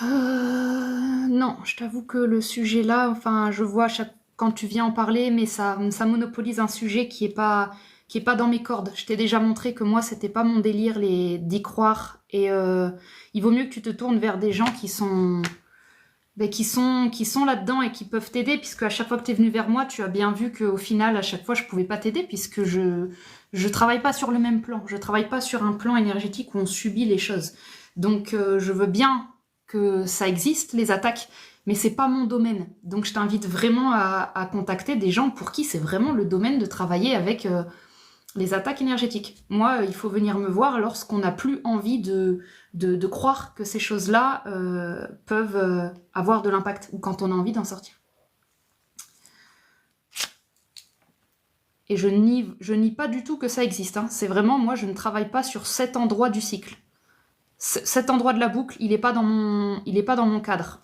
Non, je t'avoue que le sujet là, enfin, je vois quand tu viens en parler, mais ça monopolise un sujet qui est pas dans mes cordes. Je t'ai déjà montré que moi, c'était pas mon délire d'y croire. Et il vaut mieux que tu te tournes vers des gens qui sont là-dedans et qui peuvent t'aider, puisque à chaque fois que tu es venu vers moi, tu as bien vu qu'au final, à chaque fois, je pouvais pas t'aider, puisque je travaille pas sur le même plan. Je travaille pas sur un plan énergétique où on subit les choses. Donc, je veux bien que ça existe, les attaques, mais c'est pas mon domaine. Donc, je t'invite vraiment à contacter des gens pour qui c'est vraiment le domaine de travailler avec les attaques énergétiques. Moi, il faut venir me voir lorsqu'on n'a plus envie de croire que ces choses-là peuvent avoir de l'impact, ou quand on a envie d'en sortir. Et je nie pas du tout que ça existe. Hein. C'est vraiment, moi, je ne travaille pas sur cet endroit du cycle. Cet endroit de la boucle, il n'est pas dans mon cadre.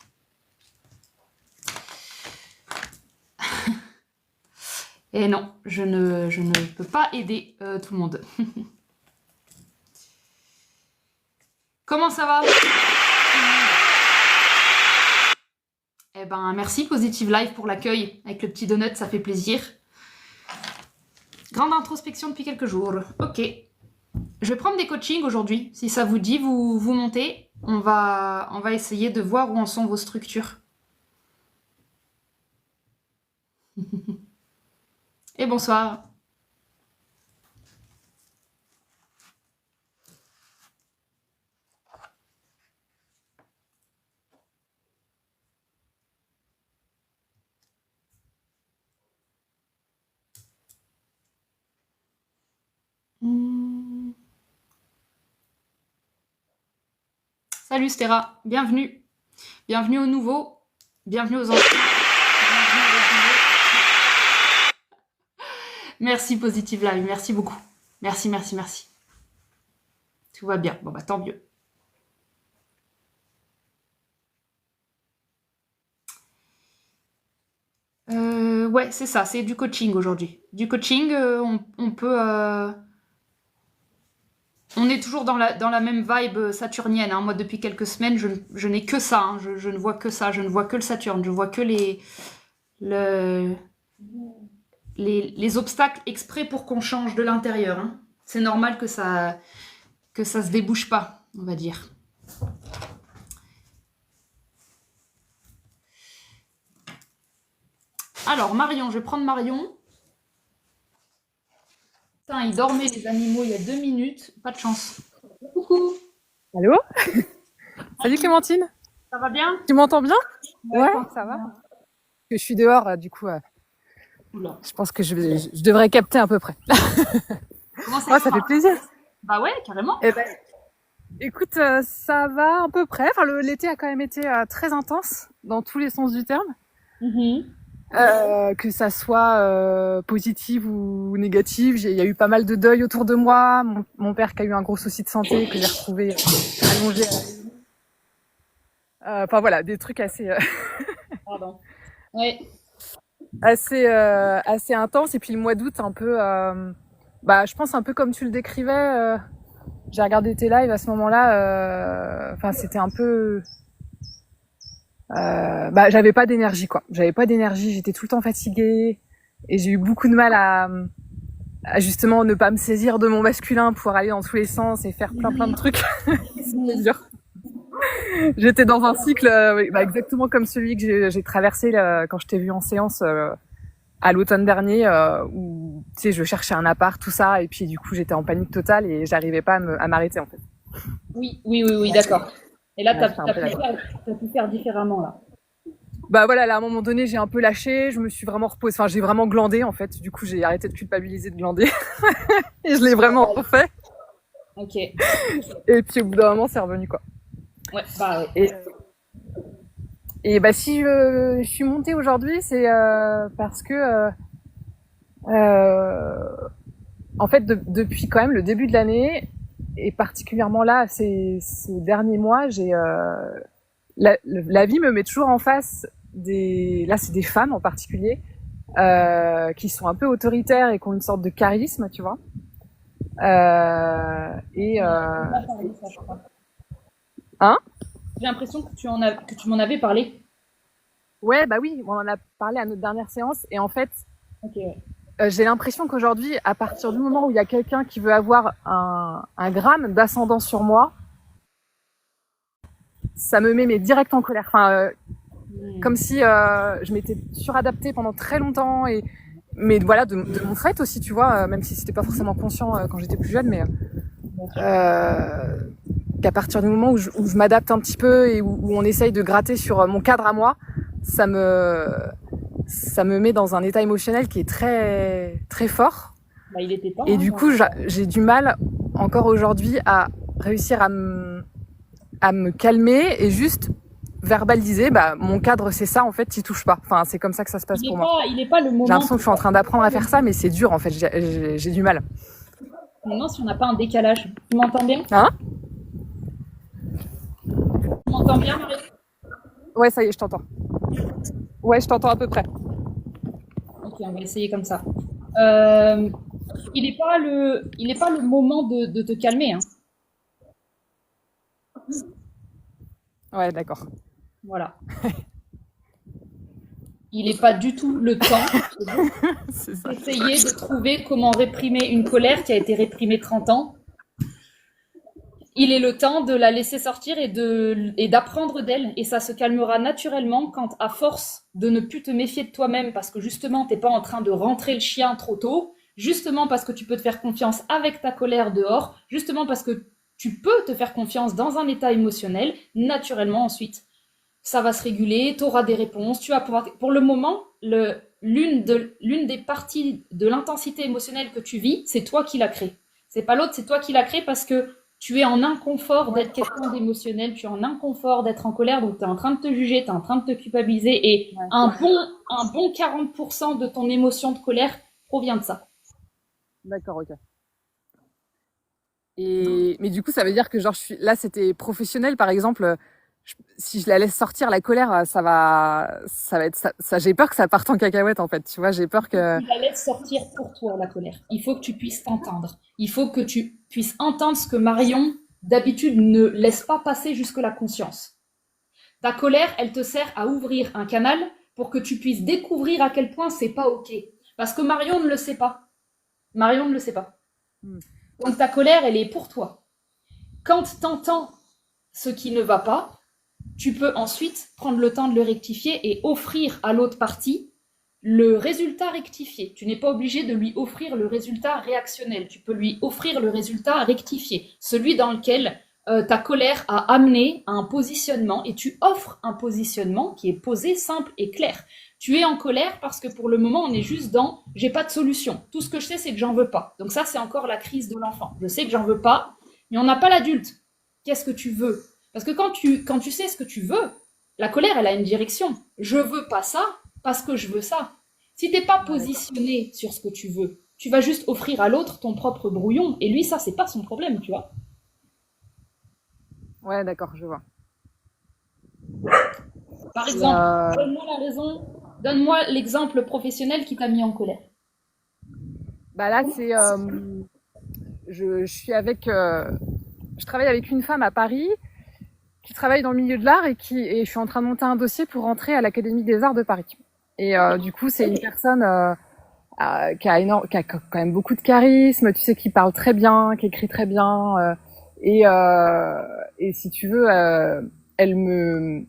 Et non, je ne peux pas aider tout le monde. Comment ça va? Eh ben, merci Positive Life pour l'accueil avec le petit donut, ça fait plaisir. Grande introspection depuis quelques jours. Ok. Je vais prendre des coachings aujourd'hui. Si ça vous dit, vous montez. On va essayer de voir où en sont vos structures. Et bonsoir. Salut Stéra, bienvenue. Bienvenue aux nouveaux. Bienvenue aux anciens. Bienvenue aux nouveaux. Merci Positive Live, merci beaucoup. Merci, merci, merci. Tout va bien. Bon bah tant mieux. Ouais, c'est ça, c'est du coaching aujourd'hui. Du coaching, on peut... on est toujours dans la même vibe saturnienne. Hein. Moi, depuis quelques semaines, je n'ai que ça. Hein. Je ne vois que ça. Je ne vois que le Saturne. Je vois que le- les obstacles exprès pour qu'on change de l'intérieur. Hein. C'est normal que ça se débouche pas, on va dire. Alors, Marion, je vais prendre Marion. Putain, ils dormaient les animaux il y a 2 minutes. Pas de chance. Coucou. Allô? Salut Clémentine, Ça va bien? tu m'entends bien? Ouais, Ouais, toi. ça va. Je suis dehors, du coup, Oula. je pense que je devrais capter à peu près. Comment ça Ouais, va? ça fait plaisir. Bah ouais, carrément. Eh ben, écoute, ça va à peu près. Enfin, l'été a quand même été très intense dans tous les sens du terme. Mhm. Que ça soit positive ou négative. Il y a eu pas mal de deuil autour de moi. Mon père qui a eu un gros souci de santé, que j'ai retrouvé allongé. Enfin voilà, des trucs assez Pardon. Ouais. assez intenses. Et puis le mois d'août, un peu, bah, je pense un peu comme tu le décrivais. J'ai regardé tes lives à ce moment-là. Enfin, c'était un peu, bah, j'avais pas d'énergie, quoi. J'avais pas d'énergie. J'étais tout le temps fatiguée et j'ai eu beaucoup de mal à justement ne pas me saisir de mon masculin pour aller dans tous les sens et faire plein de trucs. C'était dur. J'étais dans un cycle, oui, bah, exactement comme celui que j'ai traversé là, quand je t'ai vu en séance. À l'automne dernier où tu sais je cherchais un appart tout ça et puis du coup j'étais en panique totale et j'arrivais pas à m'arrêter en fait. Oui, oui, oui, oui, d'accord. Et là, Ouais, j'étais un peu là. t'as pu faire différemment, là. Bah voilà, là à un moment donné j'ai un peu lâché, je me suis vraiment reposée, enfin j'ai vraiment glandé en fait, du coup j'ai arrêté de culpabiliser de glander et je l'ai vraiment refait Ok. et puis au bout d'un moment c'est revenu quoi. Ouais, bah ouais. Et, et bah si je suis montée aujourd'hui c'est parce que euh, en fait depuis quand même le début de l'année et particulièrement là ces derniers mois j'ai la vie me met toujours en face là c'est des femmes en particulier qui sont un peu autoritaires et qui ont une sorte de charisme tu vois et On a parlé de ça, je crois. hein J'ai l'impression que tu m'en avais parlé. Ouais, bah oui, on en a parlé à notre dernière séance. Et en fait, Ok, ouais. j'ai l'impression qu'aujourd'hui, à partir du moment où il y a quelqu'un qui veut avoir un gramme d'ascendant sur moi, ça me met mais direct en colère. Enfin, comme Hmm. si je m'étais suradaptée pendant très longtemps et mais voilà de mon fait aussi, tu vois, même si c'était pas forcément conscient quand j'étais plus jeune, mais Bien sûr. euh, qu'à partir du moment où je m'adapte un petit peu et où on essaye de gratter sur mon cadre à moi, ça me ça me met dans un état émotionnel qui est très très fort. Bah, il était temps, Et hein, du coup, j'ai du mal encore aujourd'hui à réussir à me calmer et juste verbaliser, bah, mon cadre, c'est ça, en fait, t'y touches pas. Enfin, c'est comme ça que ça se passe pour moi. il est pas le J'ai moment. l'impression que je suis en train d'apprendre à faire ça, mais c'est dur, en fait, j'ai du mal. Maintenant, si on n'a pas un décalage. Tu m'entends bien? Hein? Tu m'entends bien, Marie? Ouais, ça y est, je t'entends. Ouais, je t'entends à peu près. Ok, on va essayer comme ça. Il est pas le moment de te calmer, hein. Ouais, d'accord. Voilà. Il n'est pas du tout le temps C'est ça. d'essayer de trouver comment réprimer une colère qui a été réprimée 30 ans. Il est le temps de la laisser sortir et d'apprendre d'elle. Et ça se calmera naturellement quand, à force de ne plus te méfier de toi-même parce que justement, t'es pas en train de rentrer le chien trop tôt, justement parce que tu peux te faire confiance avec ta colère dehors, justement parce que tu peux te faire confiance dans un état émotionnel, naturellement ensuite, ça va se réguler, tu auras des réponses, tu vas pouvoir... Pour le moment, l'une des parties de l'intensité émotionnelle que tu vis, c'est toi qui l'as créée. C'est pas l'autre, c'est toi qui l'as créée parce que tu es en inconfort d'être quelqu'un d'émotionnel, tu es en inconfort d'être en colère, donc tu es en train de te juger, tu es en train de te culpabiliser, et Ouais. un bon 40% de ton émotion de colère provient de ça. D'accord, ok. Et mais du coup, ça veut dire que genre je suis là, c'était professionnel, par exemple. Si je la laisse sortir la colère, ça va être ça. J'ai peur que ça parte en cacahuète en fait. Tu vois, j'ai peur que Tu la laisses sortir pour toi, la colère. Il faut que tu puisses t'entendre. Il faut que tu puisses entendre ce que Marion, d'habitude, ne laisse pas passer jusque la conscience. Ta colère, elle te sert à ouvrir un canal pour que tu puisses découvrir à quel point c'est pas OK. Parce que Marion ne le sait pas. Marion ne le sait pas. hmm. Donc ta colère, elle est pour toi. Quand tu entends ce qui ne va pas, tu peux ensuite prendre le temps de le rectifier et offrir à l'autre partie le résultat rectifié. Tu n'es pas obligé de lui offrir le résultat réactionnel. Tu peux lui offrir le résultat rectifié, celui dans lequel ta colère a amené à un positionnement, et tu offres un positionnement qui est posé, simple et clair. Tu es en colère parce que pour le moment, on est juste dans j'ai pas de solution. Tout ce que je sais, c'est que j'en veux pas. Donc ça, c'est encore la crise de l'enfant. Je sais que j'en veux pas, mais on n'a pas l'adulte. Qu'est-ce que tu veux? Parce que quand tu sais ce que tu veux, la colère, elle a une direction. Je veux pas ça parce que je veux ça. Si t'es pas Ouais, d'accord. positionné sur ce que tu veux, tu vas juste offrir à l'autre ton propre brouillon. Et lui, ça, c'est pas son problème, tu vois. Ouais, d'accord, je vois. Par Et, exemple, donne-moi la raison, donne-moi l'exemple professionnel qui t'a mis en colère. bah là, c'est je suis avec je travaille avec une femme à Paris qui travaille dans le milieu de l'art et je suis en train de monter un dossier pour rentrer à l'Académie des Arts de Paris. Et du coup, c'est une personne qui a quand même beaucoup de charisme, tu sais, qui parle très bien, qui écrit très bien, et si tu veux, elle me,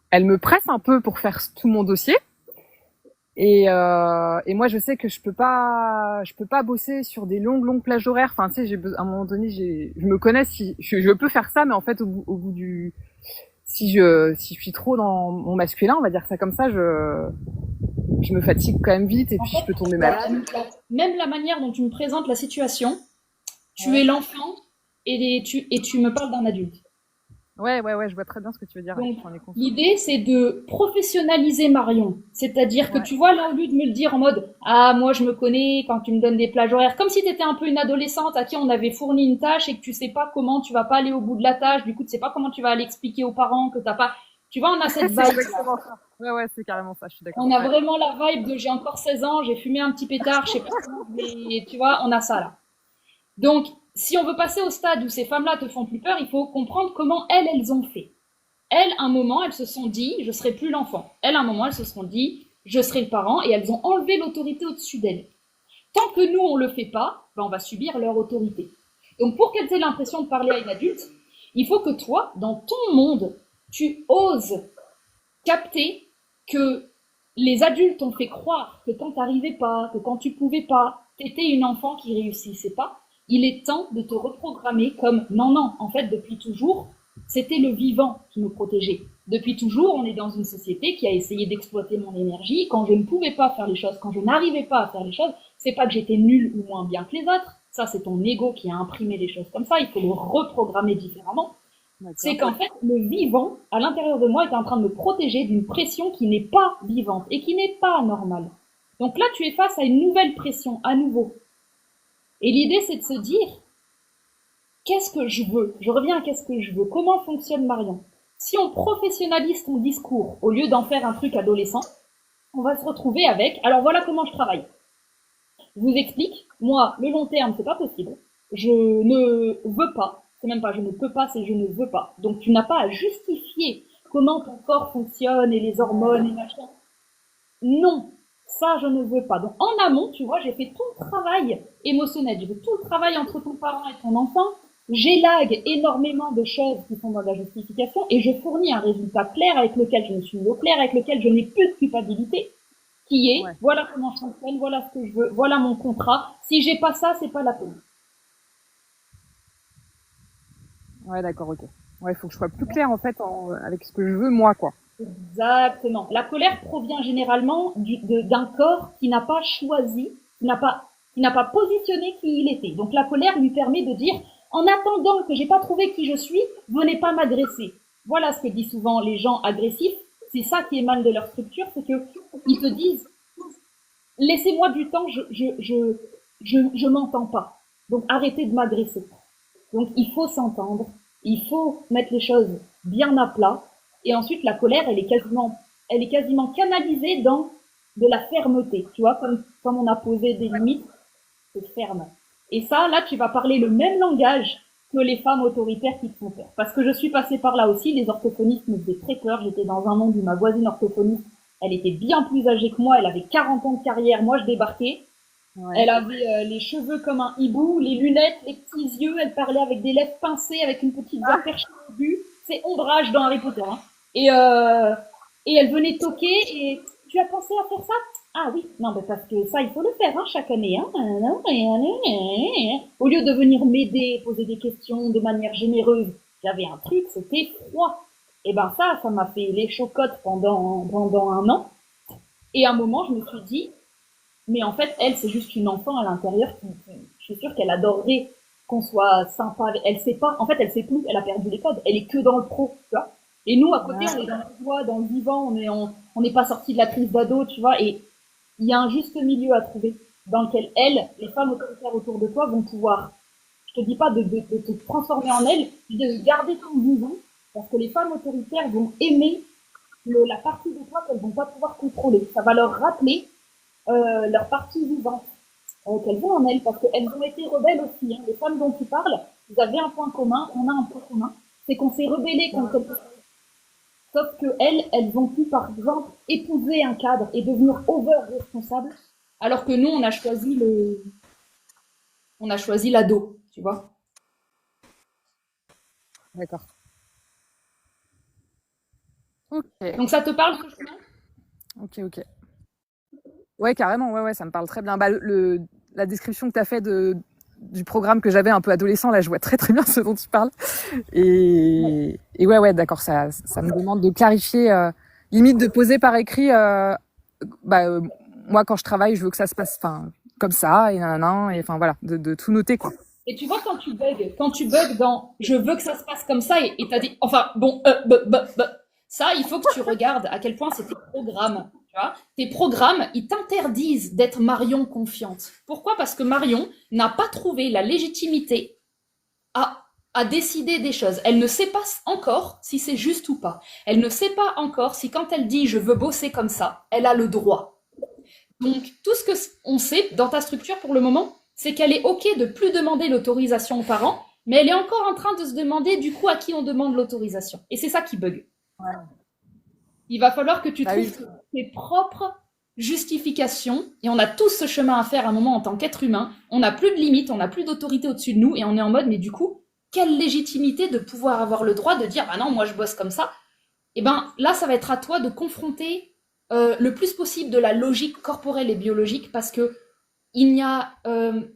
elle me presse un peu pour faire tout mon dossier. Et moi, je sais que je peux pas bosser sur des longues plages horaires. Enfin, tu sais, à un moment donné, je me connais si je peux faire ça, mais en fait, au bout du, si je suis trop dans mon masculin, on va dire ça comme ça, je me fatigue quand même vite et En puis je fait, peux tomber malade. même la manière dont tu me présentes la situation, tu Ouais. es l'enfant et tu me parles d'un adulte. Ouais, je vois très bien ce que tu veux dire. Ouais, Donc, j'en ai conscience. l'idée, c'est de professionnaliser Marion. C'est-à-dire que Ouais. tu vois, là, au lieu de me le dire en mode, ah, moi, je me connais quand tu me donnes des plages horaires, comme si tu étais un peu une adolescente à qui on avait fourni une tâche et que tu sais pas comment tu vas pas aller au bout de la tâche, du coup, tu sais pas comment tu vas aller expliquer aux parents que t'as pas, tu vois, on a cette C'est vibe. exactement ça. Ouais, c'est carrément ça, je suis d'accord. On a Ouais. vraiment la vibe de j'ai encore 16 ans, j'ai fumé un petit pétard, je sais pas comment je vais, tu vois, on a ça, là. Donc, si on veut passer au stade où ces femmes-là te font plus peur, il faut comprendre comment elles ont fait. elles, à un moment, elles se sont dit, je serai plus l'enfant. Elles, à un moment, elles se sont dit, je serai le parent, et elles ont enlevé l'autorité au-dessus d'elles. Tant que nous, on le fait pas, ben, on va subir leur autorité. Donc, pour qu'elles aient l'impression de parler à une adulte, il faut que toi, dans ton monde, tu oses capter que les adultes ont fait croire que quand t'arrivais pas, que quand tu pouvais pas, t'étais une enfant qui réussissait pas. Il est temps de te reprogrammer comme non, non, en fait, depuis toujours, c'était le vivant qui nous protégeait. Depuis toujours, on est dans une société qui a essayé d'exploiter mon énergie. Quand je ne pouvais pas faire les choses, quand je n'arrivais pas à faire les choses, c'est pas que j'étais nulle ou moins bien que les autres. Ça, c'est ton ego qui a imprimé les choses comme ça. Il faut le reprogrammer différemment. C'est qu'en fait, le vivant, à l'intérieur de moi, est en train de me protéger d'une pression qui n'est pas vivante et qui n'est pas normale. Donc là, tu es face à une nouvelle pression, à nouveau. Et l'idée, c'est de se dire, qu'est-ce que je veux? Je reviens à qu'est-ce que je veux. Comment fonctionne Marion? Si on professionnalise ton discours, au lieu d'en faire un truc adolescent, on va se retrouver avec, alors voilà comment je travaille. Je vous explique, moi, le long terme, c'est pas possible. Je ne veux pas. C'est même pas je ne peux pas, c'est je ne veux pas. Donc tu n'as pas à justifier comment ton corps fonctionne et les hormones et machin. Non, ça je ne veux pas. Donc en amont, tu vois, j'ai fait tout le travail émotionnel, j'ai fait tout le travail entre ton parent et ton enfant. J'élague énormément de choses qui sont dans la justification et je fournis un résultat clair avec lequel je me suis mis au clair, avec lequel je n'ai plus de culpabilité, qui est, voilà comment je fonctionne, voilà ce que je veux, voilà mon contrat. Si j'ai pas ça, c'est pas la peine. Ouais, d'accord, ok. Ouais, il faut que je sois plus claire, en fait, avec ce que je veux, moi, quoi. Exactement. La colère provient généralement d'un corps qui n'a pas choisi, qui n'a pas positionné qui il était. Donc la colère lui permet de dire, en attendant que j'ai pas trouvé qui je suis, venez pas m'agresser. Voilà ce que disent souvent les gens agressifs. C'est ça qui émane de leur structure, c'est que ils te disent, laissez-moi du temps, je m'entends pas. Donc arrêtez de m'agresser. Donc il faut s'entendre, il faut mettre les choses bien à plat. Et ensuite, la colère, elle est quasiment canalisée dans de la fermeté. Tu vois, comme on a posé des limites, c'est ferme. Et ça, là, tu vas parler le même langage que les femmes autoritaires qui te font peur. Parce que je suis passée par là aussi, les orthophonistes me faisaient très peur. J'étais dans un monde où ma voisine orthophoniste, elle était bien plus âgée que moi, elle avait 40 ans de carrière, moi je débarquais. Ouais. Elle avait les cheveux comme un hibou, les lunettes, les petits yeux, elle parlait avec des lèvres pincées, avec une petite voix perchée au but. C'est Ombrage dans Harry Potter. Hein. Et elle venait toquer et tu as pensé à faire ça? Ah oui, non, mais parce que ça, il faut le faire, hein, chaque année, hein. Au lieu de venir m'aider, poser des questions de manière généreuse, j'avais un truc, c'était froid. Et ben ça m'a fait les chocottes pendant un an. Et à un moment, je me suis dit, mais en fait, elle, c'est juste une enfant à l'intérieur je suis sûre qu'elle adorerait qu'on soit sympa. Elle sait pas, en fait, elle sait plus, elle a perdu les codes, elle est que dans le pro, tu vois. Et nous, à côté, on est dans la joie, dans le vivant, on n'est pas sorti de la crise d'ado, tu vois, et il y a un juste milieu à trouver dans lequel les femmes autoritaires autour de toi vont pouvoir, je te dis pas de te transformer en elles, mais de garder ton vivant, parce que les femmes autoritaires vont aimer la partie de toi qu'elles vont pas pouvoir contrôler. Ça va leur rappeler leur partie vivante qu'elles ont en elles, parce qu'elles ont été rebelles aussi. Hein. Les femmes dont tu parles, vous avez un point commun, on a un point commun, c'est qu'on s'est rebellé contre quelque chose. Sauf que elles vont plus, par exemple, épouser un cadre et devenir over-responsable, alors que nous, on a choisi l'ado, tu vois. D'accord. Ok. Donc ça te parle, ce chemin? Ok. Ouais, carrément, ouais, ça me parle très bien. Bah, la description que tu as fait du programme que j'avais un peu adolescent, là, je vois très très bien ce dont tu parles. Et ouais, d'accord, ça me demande de clarifier, limite de poser par écrit, moi quand je travaille, je veux que ça se passe comme ça, et nanana, et enfin voilà, de tout noter, quoi. Et tu vois, quand tu bugs dans « je veux que ça se passe comme ça » et t'as dit, enfin, bon, ça, il faut que tu regardes à quel point c'est tes programmes. Tu vois, tes programmes, ils t'interdisent d'être Marion confiante. Pourquoi? Parce que Marion n'a pas trouvé la légitimité à décider des choses. Elle ne sait pas encore si c'est juste ou pas. Elle ne sait pas encore si quand elle dit « je veux bosser comme ça », elle a le droit. Donc, tout ce qu'on sait dans ta structure pour le moment, c'est qu'elle est OK de plus demander l'autorisation aux parents, mais elle est encore en train de se demander du coup à qui on demande l'autorisation. Et c'est ça qui bug. Ouais. Il va falloir que tu Bah oui. trouves tes propres justifications, et on a tous ce chemin à faire à un moment en tant qu'être humain. On n'a plus de limites, on n'a plus d'autorité au-dessus de nous, et on est en mode, mais du coup, quelle légitimité de pouvoir avoir le droit de dire, ah non, moi je bosse comme ça. Et ben là, ça va être à toi de confronter le plus possible de la logique corporelle et biologique, parce que il n'y a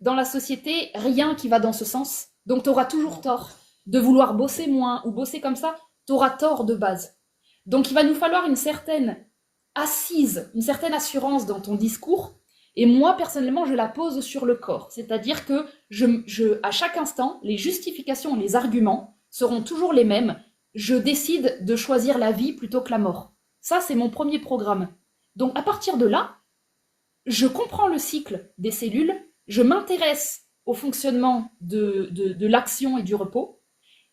dans la société rien qui va dans ce sens. Donc tu auras toujours tort de vouloir bosser moins ou bosser comme ça. Tu auras tort de base. Donc il va nous falloir une certaine assise, une certaine assurance dans ton discours. Et moi, personnellement, je la pose sur le corps. C'est-à-dire que à chaque instant, les justifications, les arguments seront toujours les mêmes. Je décide de choisir la vie plutôt que la mort. Ça, c'est mon premier programme. Donc à partir de là, je comprends le cycle des cellules, je m'intéresse au fonctionnement de l'action et du repos,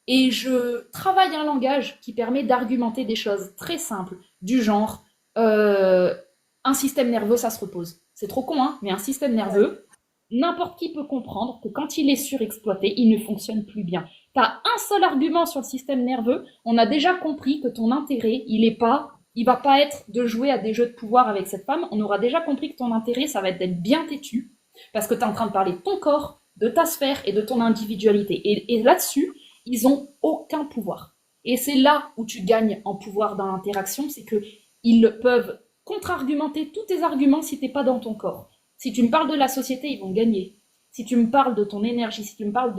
et je travaille un langage qui permet d'argumenter des choses très simples, du genre un système nerveux, ça se repose. C'est trop con, hein, mais un système nerveux, n'importe qui peut comprendre que quand il est surexploité, il ne fonctionne plus bien. Tu as un seul argument sur le système nerveux, on a déjà compris que ton intérêt, il va pas être de jouer à des jeux de pouvoir avec cette femme, on aura déjà compris que ton intérêt, ça va être d'être bien têtu, parce que tu es en train de parler de ton corps, de ta sphère et de ton individualité. Et là-dessus, ils ont aucun pouvoir. Et c'est là où tu gagnes en pouvoir dans l'interaction, c'est que ils peuvent contre-argumenter tous tes arguments si t'es pas dans ton corps. Si tu me parles de la société, ils vont gagner. Si tu me parles de ton énergie, si tu me parles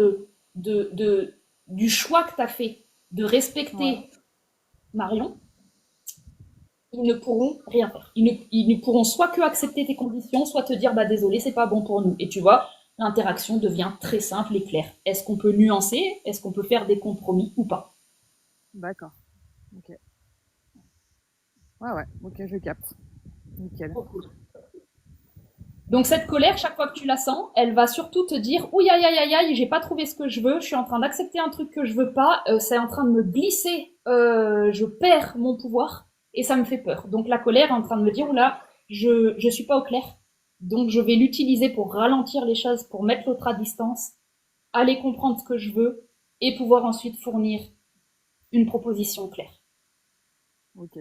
du choix que tu as fait de respecter Ouais. Marion, ils ne pourront rien faire. Ils ne pourront soit que accepter tes conditions, soit te dire bah désolé, c'est pas bon pour nous. Et tu vois, l'interaction devient très simple et claire. Est-ce qu'on peut nuancer? Est-ce qu'on peut faire des compromis ou pas? D'accord. Ok. Ouais, ouais. Ok, je capte. Nickel. Trop cool. Donc cette colère, chaque fois que tu la sens, elle va surtout te dire ouïe aïe aïe aïe aïe, j'ai pas trouvé ce que je veux, je suis en train d'accepter un truc que je veux pas, c'est en train de me glisser, je perds mon pouvoir et ça me fait peur. Donc la colère est en train de me dire oula, je suis pas au clair, donc je vais l'utiliser pour ralentir les choses, pour mettre l'autre à distance, aller comprendre ce que je veux et pouvoir ensuite fournir une proposition claire. Ok.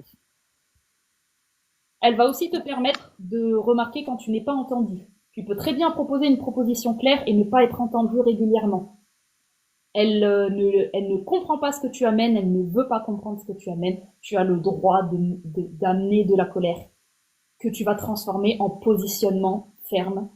Elle va aussi te permettre de remarquer quand tu n'es pas entendu. Tu peux très bien proposer une proposition claire et ne pas être entendu régulièrement. Elle ne comprend pas ce que tu amènes, elle ne veut pas comprendre ce que tu amènes. Tu as le droit d'amener de la colère que tu vas transformer en positionnement ferme.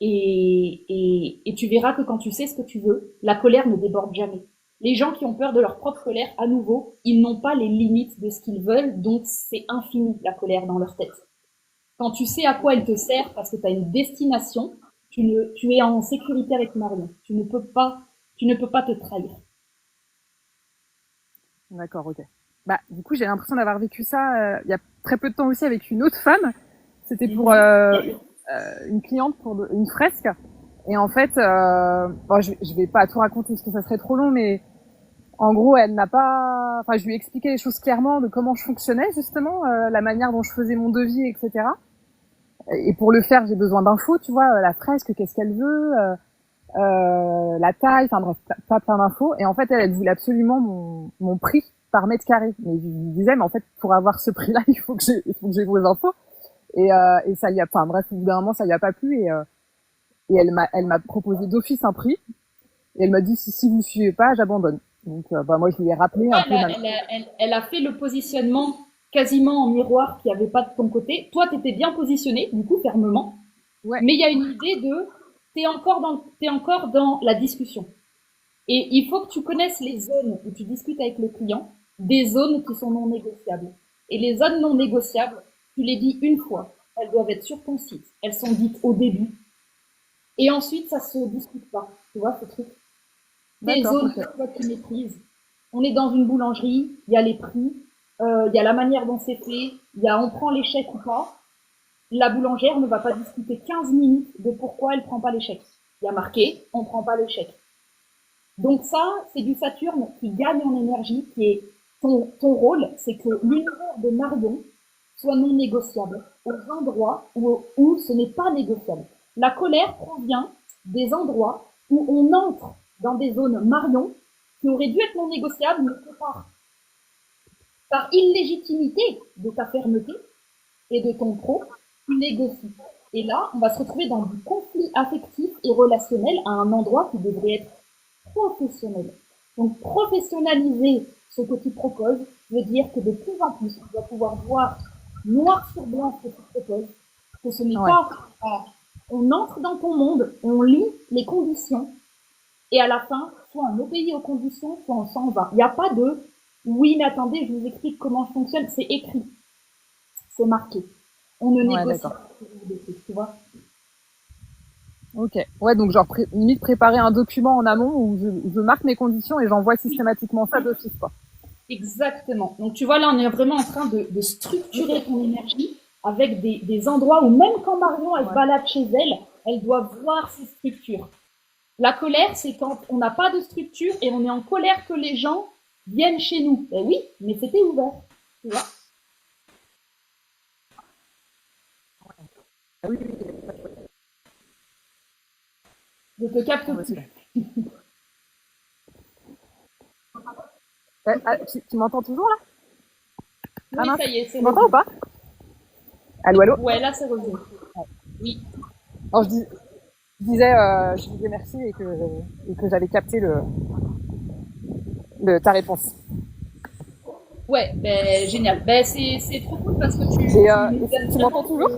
Et tu verras que quand tu sais ce que tu veux, la colère ne déborde jamais. Les gens qui ont peur de leur propre colère, à nouveau, ils n'ont pas les limites de ce qu'ils veulent, donc c'est infini la colère dans leur tête. Quand tu sais à quoi elle te sert parce que tu as une destination, tu es en sécurité avec Marion. Tu ne peux pas te trahir. D'accord, ok. Bah, du coup, j'ai l'impression d'avoir vécu ça il y a très peu de temps aussi avec une autre femme. C'était pour une cliente pour une fresque. Et en fait, bon, je vais pas tout raconter parce que ça serait trop long, mais en gros, elle n'a pas. Enfin, je lui ai expliqué les choses clairement de comment je fonctionnais justement, la manière dont je faisais mon devis, etc. Et pour le faire, j'ai besoin d'infos, tu vois, la fresque, qu'est-ce qu'elle veut, la taille, enfin bref, pas plein d'infos. Et en fait, elle voulait absolument mon prix par mètre carré. Mais je lui disais, mais en fait, pour avoir ce prix-là, il faut que j'ai vos infos. Et ça y a, enfin bref, au bout d'un moment, ça y a pas plu. Et elle m'a proposé d'office un prix. Et elle m'a dit, si vous ne suivez pas, j'abandonne. Donc, bah, moi, je lui ai rappelé un peu. Elle a fait le positionnement quasiment en miroir qui avait pas de ton côté. Toi, tu étais bien positionné, du coup, fermement. Ouais, Mais il y a une idée de, t'es encore dans la discussion. Et il faut que tu connaisses les zones où tu discutes avec le client, des zones qui sont non négociables. Et les zones non négociables, tu les dis une fois. Elles doivent être sur ton site. Elles sont dites au début. Et ensuite, ça se discute pas. Tu vois, ce truc. Des d'accord, zones ok. que toi tu maîtrises. On est dans une boulangerie, il y a les prix, il y a la manière dont c'est fait, il y a on prend l'échec ou pas. La boulangère ne va pas discuter 15 minutes de pourquoi elle prend pas l'échec. Il y a marqué, on prend pas l'échec. Donc ça, c'est du Saturne qui gagne en énergie, qui est ton rôle, c'est que l'univers de Marion soit non négociable aux endroits où ce n'est pas négociable. La colère provient des endroits où on entre dans des zones Marion qui auraient dû être non négociables, mais trop tard. par illégitimité de ta fermeté et de ton pro, tu négocies. Et là, on va se retrouver dans du conflit affectif et relationnel à un endroit qui devrait être professionnel. Donc, professionnaliser ce que tu proposes veut dire que de plus en plus, tu vas pouvoir voir noir sur blanc ce que tu proposes, que ce n'est pas, on entre dans ton monde, on lit les conditions, et à la fin, soit on obéit aux conditions, soit on s'en va. Il n'y a pas de, oui, mais attendez, je vous explique comment je fonctionne, c'est écrit, c'est marqué. On ne négocie pas, tu vois. Ok. Ouais, donc genre limite préparer un document en amont où je marque mes conditions et j'envoie systématiquement ça d'office, quoi. Exactement. Donc tu vois, là, on est vraiment en train de structurer ton énergie avec des endroits où même quand Marion, elle se balade chez elle, elle doit voir ses structures. La colère, c'est quand on n'a pas de structure et on est en colère que les gens viennent chez nous. Ben oui, mais c'était ouvert, tu vois. Oui. Je te capte plus. Tu m'entends toujours là? Oui, ça y est, c'est tu m'entends ou pas? Allô, allô? Ouais, là, c'est revenu. Oui. Alors, je disais merci et que j'avais capté ta réponse. Ouais, ben génial. Ben c'est trop cool parce que tu m'entends toujours?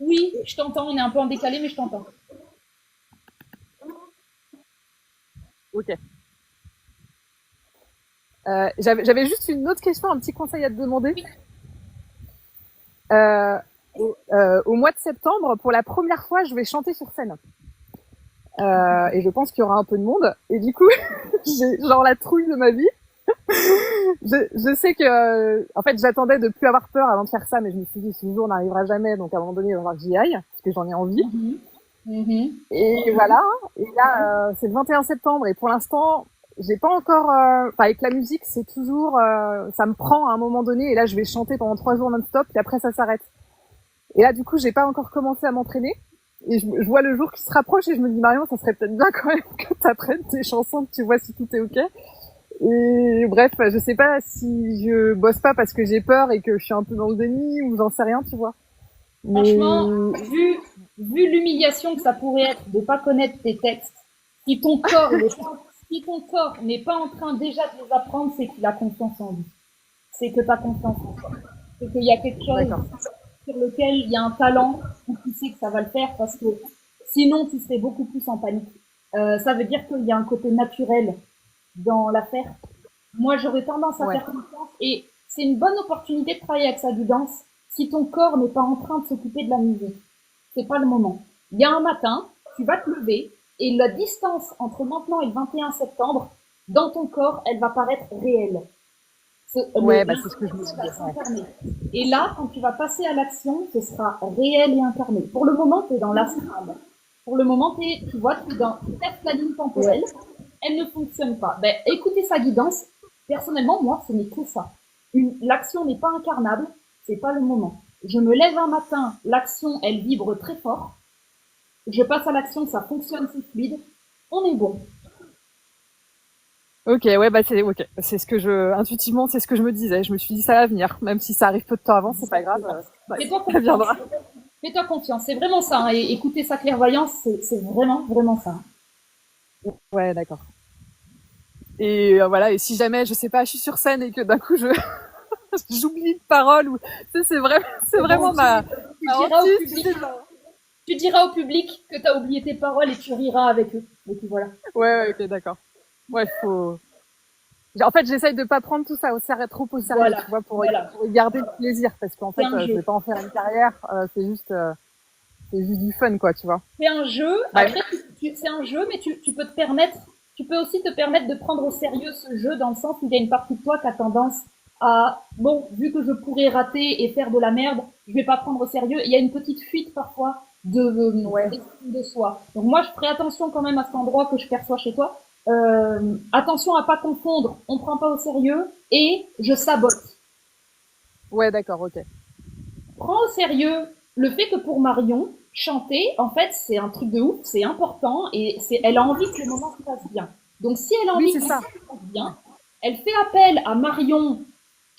Oui, je t'entends. On est un peu en décalé, mais je t'entends. Ok. J'avais juste une autre question, un petit conseil à te demander. Au mois de septembre, pour la première fois, je vais chanter sur scène. Et je pense qu'il y aura un peu de monde. Et du coup, j'ai genre la trouille de ma vie. je sais que, en fait, j'attendais de plus avoir peur avant de faire ça, mais je me suis dit, ce jour n'arrivera jamais, donc à un moment donné, il va falloir que j'y aille, parce que j'en ai envie. Et voilà. Et là, c'est le 21 septembre, et pour l'instant, j'ai pas encore, avec la musique, c'est toujours, ça me prend à un moment donné, et là, je vais chanter pendant 3 jours non-stop, et après, ça s'arrête. Et là, du coup, j'ai pas encore commencé à m'entraîner. Et je vois le jour qui se rapproche et je me dis, Marion, ça serait peut-être bien quand même que tu apprennes tes chansons, que tu vois si tout est ok. Et bref, je sais pas si je bosse pas parce que j'ai peur et que je suis un peu dans le déni ou j'en sais rien, tu vois. Franchement, vu l'humiliation que ça pourrait être de pas connaître tes textes, si ton corps n'est pas en train déjà de les apprendre, c'est qu'il a confiance en lui. C'est que tu as confiance en toi. C'est qu'il y a quelque chose sur lequel il y a un talent où tu sais que ça va le faire parce que sinon tu serais beaucoup plus en panique. Ça veut dire qu'il y a un côté naturel dans l'affaire. Moi, j'aurais tendance à faire confiance et c'est une bonne opportunité de travailler avec sa guidance si ton corps n'est pas en train de s'occuper de la musique. C'est pas le moment. Il y a un matin, tu vas te lever et la distance entre maintenant et le 21 septembre, dans ton corps, elle va paraître réelle. C'est ce que je me dis. Et là, quand tu vas passer à l'action, ce sera réel et incarné. Pour le moment, tu es dans l'astral. Pour le moment, tu vois, tu testes la ligne temporelle. Elle ne fonctionne pas. Ben, écoutez sa guidance. Personnellement, moi, ce n'est que ça. L'action n'est pas incarnable. C'est pas le moment. Je me lève un matin, l'action, elle vibre très fort. Je passe à l'action, ça fonctionne, c'est fluide. On est bon. Ok, c'est ce que intuitivement, c'est ce que je me disais. Je me suis dit, ça va venir. Même si ça arrive peu de temps avant, c'est pas grave. Ça viendra. Fais-toi confiance. C'est vraiment ça. Hein. Et écouter sa clairvoyance, c'est vraiment, vraiment ça. Ouais, d'accord. Et voilà, et si jamais, je sais pas, je suis sur scène et que d'un coup j'oublie une parole ou c'est vraiment tu diras au public que t'as oublié tes paroles et tu riras avec eux. Et puis voilà. Ouais, ok, d'accord. Ouais, en fait, j'essaye de pas prendre tout ça trop au sérieux, tu vois, pour garder le plaisir, parce qu'en fait, je vais pas en faire une carrière, c'est juste du fun, quoi, tu vois. C'est un jeu. Après, c'est un jeu, mais tu peux aussi te permettre de prendre au sérieux ce jeu dans le sens où il y a une partie de toi qui a tendance à, bon, vu que je pourrais rater et faire de la merde, je vais pas prendre au sérieux. Il y a une petite fuite parfois de soi. Donc moi, je ferai attention quand même à cet endroit que je perçois chez toi. Attention à pas confondre, on prend pas au sérieux et je sabote. Ouais, d'accord, ok. Prends au sérieux le fait que pour Marion, chanter, en fait, c'est un truc de ouf, c'est important et elle a envie que le moment se passe bien. Donc si elle a envie que ça se passe bien, elle fait appel à Marion,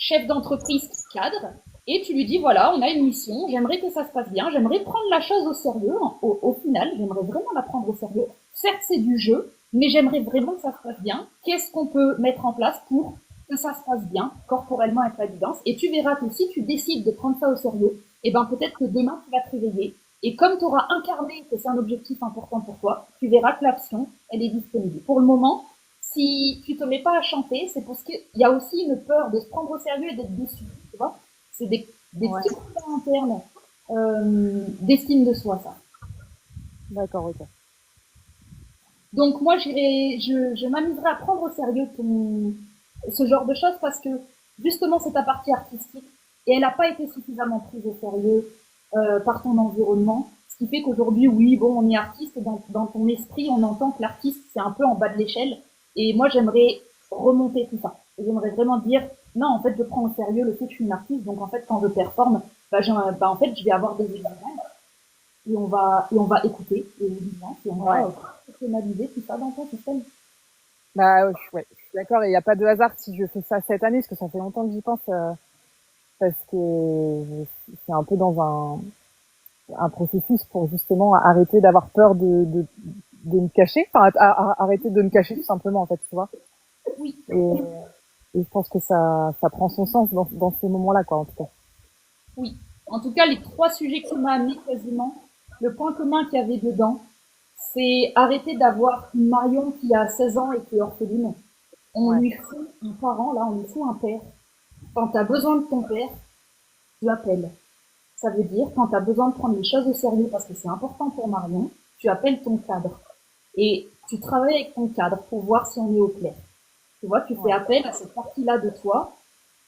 chef d'entreprise qui cadre, et tu lui dis, voilà, on a une mission, j'aimerais que ça se passe bien, j'aimerais prendre la chose au sérieux, au final, j'aimerais vraiment la prendre au sérieux. Certes, c'est du jeu, mais j'aimerais vraiment que ça se passe bien. Qu'est-ce qu'on peut mettre en place pour que ça se passe bien, corporellement avec la guidance? Et tu verras que si tu décides de prendre ça au sérieux, eh ben, peut-être que demain, tu vas te réveiller. Et comme tu auras incarné que c'est un objectif important pour toi, tu verras que l'action, elle est disponible. Pour le moment, si tu te mets pas à chanter, c'est parce qu'il y a aussi une peur de se prendre au sérieux et d'être déçu, tu vois. C'est des Ouais, trucs internes d'estime de soi, ça. d'accord, ok. Donc moi, je m'amuserai à prendre au sérieux ce genre de choses parce que justement, c'est ta partie artistique et elle n'a pas été suffisamment prise au sérieux par ton environnement. Ce qui fait qu'aujourd'hui, oui, bon, on est artiste et dans ton esprit, on entend que l'artiste, c'est un peu en bas de l'échelle. Et moi, j'aimerais remonter tout ça. J'aimerais vraiment dire, non, en fait, je prends au sérieux le fait que je suis une artiste. Donc, en fait, quand je performe, en fait, je vais avoir des exigences et on va écouter les exigences et on va personnaliser tout ça dans ton système. Bah ouais, je suis d'accord. Et il n'y a pas de hasard si je fais ça cette année, parce que ça fait longtemps que j'y pense, parce que c'est un peu dans un processus pour justement arrêter d'avoir peur de me cacher, enfin arrêter de me cacher tout simplement en fait, tu vois. Oui, Et je pense que ça prend son sens dans ces moments-là, quoi, en tout cas. oui. En tout cas, les trois sujets que tu m'as amenés quasiment, le point commun qu'il y avait dedans, c'est arrêter d'avoir une Marion qui a 16 ans et qui est orpheline. On Ouais, lui faut un parent, là, on lui faut un père. Quand tu as besoin de ton père, tu appelles. Ça veut dire, quand tu as besoin de prendre les choses au sérieux, parce que c'est important pour Marion, tu appelles ton cadre. Et tu travailles avec ton cadre pour voir si on est au clair. Tu vois, tu fais ouais, appel à cette partie-là de toi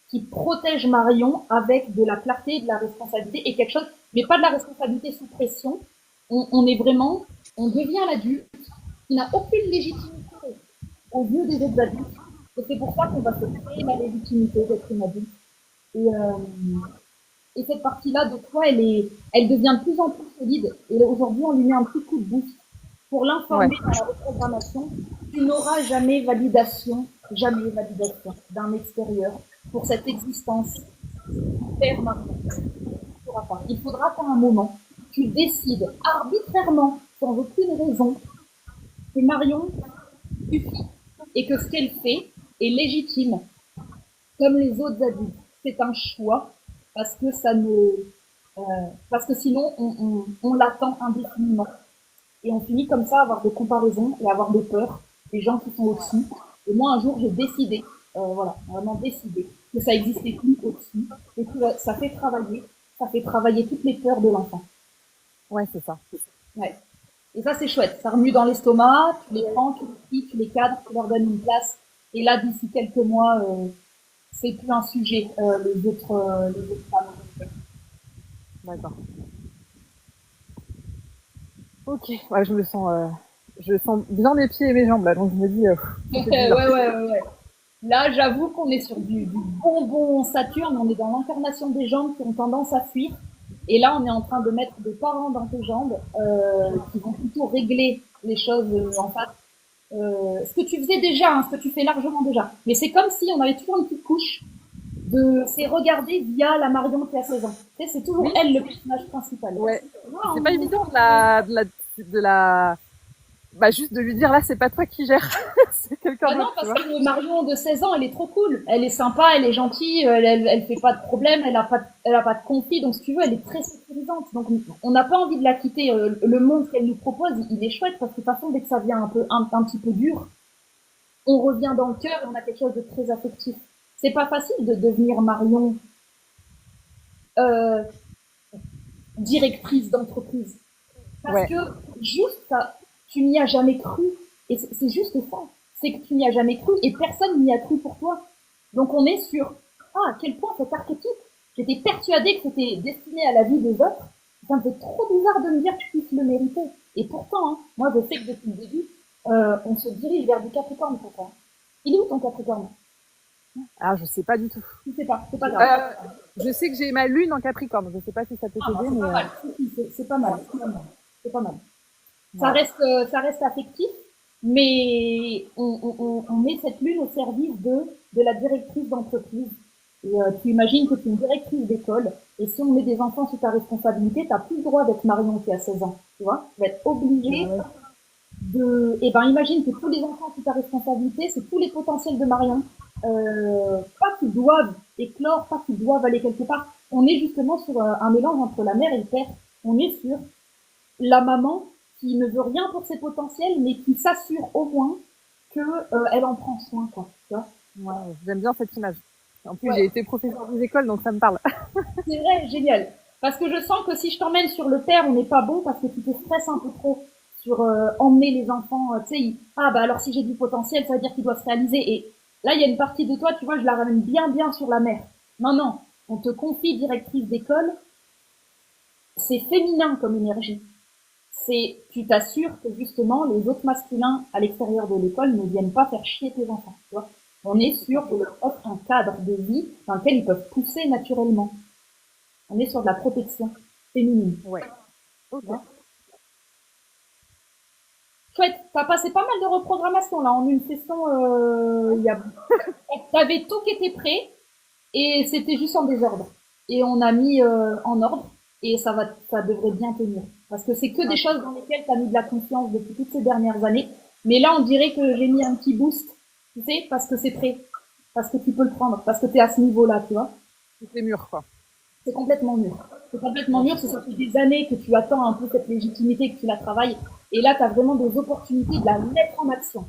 qui protège Marion avec de la clarté, de la responsabilité et quelque chose, mais pas de la responsabilité sous pression. On est vraiment, on devient l'adulte qui n'a aucune légitimité aux yeux des autres adultes. Et c'est pour ça qu'on va se créer la légitimité d'être une adulte. Et, et cette partie-là de toi, elle devient de plus en plus solide. Et aujourd'hui, on lui met un petit coup de boost pour ouais, l'informer dans la reprogrammation. Tu n'auras jamais validation d'un extérieur pour cette existence permanente. Il faudra qu'à un moment, tu décides arbitrairement, sans aucune raison, que Marion suffit et que ce qu'elle fait est légitime, comme les autres adultes. C'est un choix parce que ça ne, parce que sinon on l'attend indéfiniment et on finit comme ça à avoir des comparaisons et à avoir des peurs des gens qui sont au-dessus. Et moi un jour j'ai décidé, voilà, vraiment décidé que ça existait plus au-dessus et que ça fait travailler toutes les peurs de l'enfant. ouais, c'est ça. Ouais. Et ça, c'est chouette. Ça remue dans l'estomac, tu les prends, tu les plies, tu les cadres, tu leur donnes une place. Et là, d'ici quelques mois, c'est plus un sujet, les autres femmes. D'accord. Ok. Ouais, je sens bien mes pieds et mes jambes là, donc je me dis, ça fait du bien. Ouais. Là, j'avoue qu'on est sur du bonbon Saturne. On est dans l'incarnation des jambes qui ont tendance à fuir. Et là, on est en train de mettre des parents dans tes jambes qui vont plutôt régler les choses en face. Ce que tu faisais déjà, hein, ce que tu fais largement déjà. Mais c'est comme si on avait toujours une petite couche c'est regarder via la Marion qui a 16 ans. Tu sais, c'est toujours Oui, elle le personnage principal. ouais. Wow. C'est pas évident bah juste de lui dire là, c'est pas toi qui gères, c'est quelqu'un Ah non, d'autre, tu parce vois. que Marion de 16 ans, elle est trop cool. Elle est sympa, elle est gentille, elle fait pas de problème, elle a pas de conflit. Donc, si tu veux, elle est très sécurisante. Donc, on n'a pas envie de la quitter. Le monde qu'elle nous propose, il est chouette parce que de toute façon, dès que ça vient un petit peu dur, on revient dans le cœur et on a quelque chose de très affectif. C'est pas facile de devenir Marion euh, directrice d'entreprise. Parce Ouais, que juste ça, tu n'y as jamais cru. Et c'est juste ça. C'est que tu n'y as jamais cru et personne n'y a cru pour toi. Donc on est sur, ah, à quel point cet archétype, j'étais persuadée que c'était destiné à la vie des autres. Ça me fait trop bizarre de me dire que tu puisses le mériter. Et pourtant, hein, moi je sais que depuis le début, on se dirige vers du Capricorne pour toi. Il est où ton Capricorne? ah, je sais pas du tout. Je sais pas, c'est pas grave. Je sais que j'ai ma lune en Capricorne, je sais pas si ça peut Ah, bah, t'aider, c'est mais pas mal. C'est pas mal. C'est pas mal. C'est pas mal. ouais, Ça reste affectif, mais on met cette lune au service de la directrice d'entreprise Et tu imagines que tu es une directrice d'école, et si on met des enfants sous ta responsabilité, t'as plus le droit d'être Marion qui a 16 ans, tu vois. Tu vas être obligé eh ben, imagine que tous les enfants sous ta responsabilité, c'est tous les potentiels de Marion. Pas qu'ils doivent éclore, pas qu'ils doivent aller quelque part. On est justement sur un mélange entre la mère et le père. On est sur la maman qui ne veut rien pour ses potentiels, mais qui s'assure au moins que elle en prend soin, quoi. Tu vois. Ouais, j'aime bien cette image. En plus, j'ai Ouais, été professeur des écoles, donc ça me parle. c'est vrai, génial. Parce que je sens que si je t'emmène sur le père, on n'est pas bon parce que tu te stresses un peu trop sur emmener les enfants. Tu sais, ah bah alors si j'ai du potentiel, ça veut dire qu'il doit se réaliser. Et là, il y a une partie de toi, tu vois, je la ramène bien bien sur la mère. Non, non, on te confie directrice d'école, c'est féminin comme énergie. C'est, tu t'assures que justement les autres masculins à l'extérieur de l'école ne viennent pas faire chier tes enfants. Tu vois. On est sûr qu'on leur offre un cadre de vie dans lequel ils peuvent pousser naturellement. On est sur de la protection féminine. Ouais. Ok. Tu vois. Chouette, t'as passé pas mal de reprogrammation là en une session. T'avais tout qui était prêt et c'était juste en désordre. Et on a mis en ordre et ça devrait bien tenir. Parce que c'est que des choses dans lesquelles t'as mis de la confiance depuis toutes ces dernières années. Mais là, on dirait que j'ai mis un petit boost, tu sais, parce que c'est prêt, parce que tu peux le prendre, parce que t'es à ce niveau-là, tu vois. C'est mûr, quoi. C'est complètement mûr. C'est complètement mûr, c'est ça fait des années que tu attends un peu cette légitimité, que tu la travailles. Et là, tu as vraiment des opportunités de la mettre en action.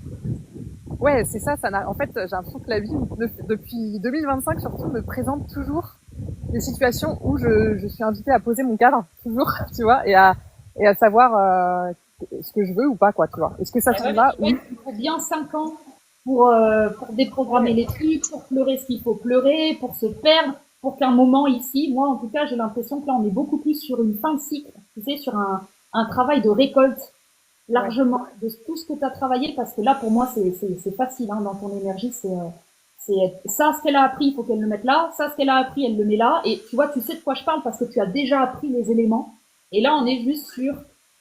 Ouais, c'est ça, en fait, j'ai l'impression que la vie, depuis 2025 surtout, me présente toujours des situations où je suis invitée à poser mon cadre, toujours, tu vois, et à savoir ce que je veux ou pas, quoi, tu vois. Est-ce que ça Et s'en ouais, mais va? tu vois, Oui. il faut bien 5 ans pour déprogrammer Ouais. les trucs, pour pleurer ce qu'il faut pleurer, pour se perdre, pour qu'un moment ici, moi en tout cas, j'ai l'impression que là, on est beaucoup plus sur une fin de cycle, tu sais, sur un travail de récolte Ouais. largement de tout ce que tu as travaillé, parce que là, pour moi, c'est facile hein, dans ton énergie, c'est ça, ce qu'elle a appris, il faut qu'elle le mette là, ça, ce qu'elle a appris, elle le met là, et tu vois, tu sais de quoi je parle parce que tu as déjà appris les éléments, et là, on est juste sur,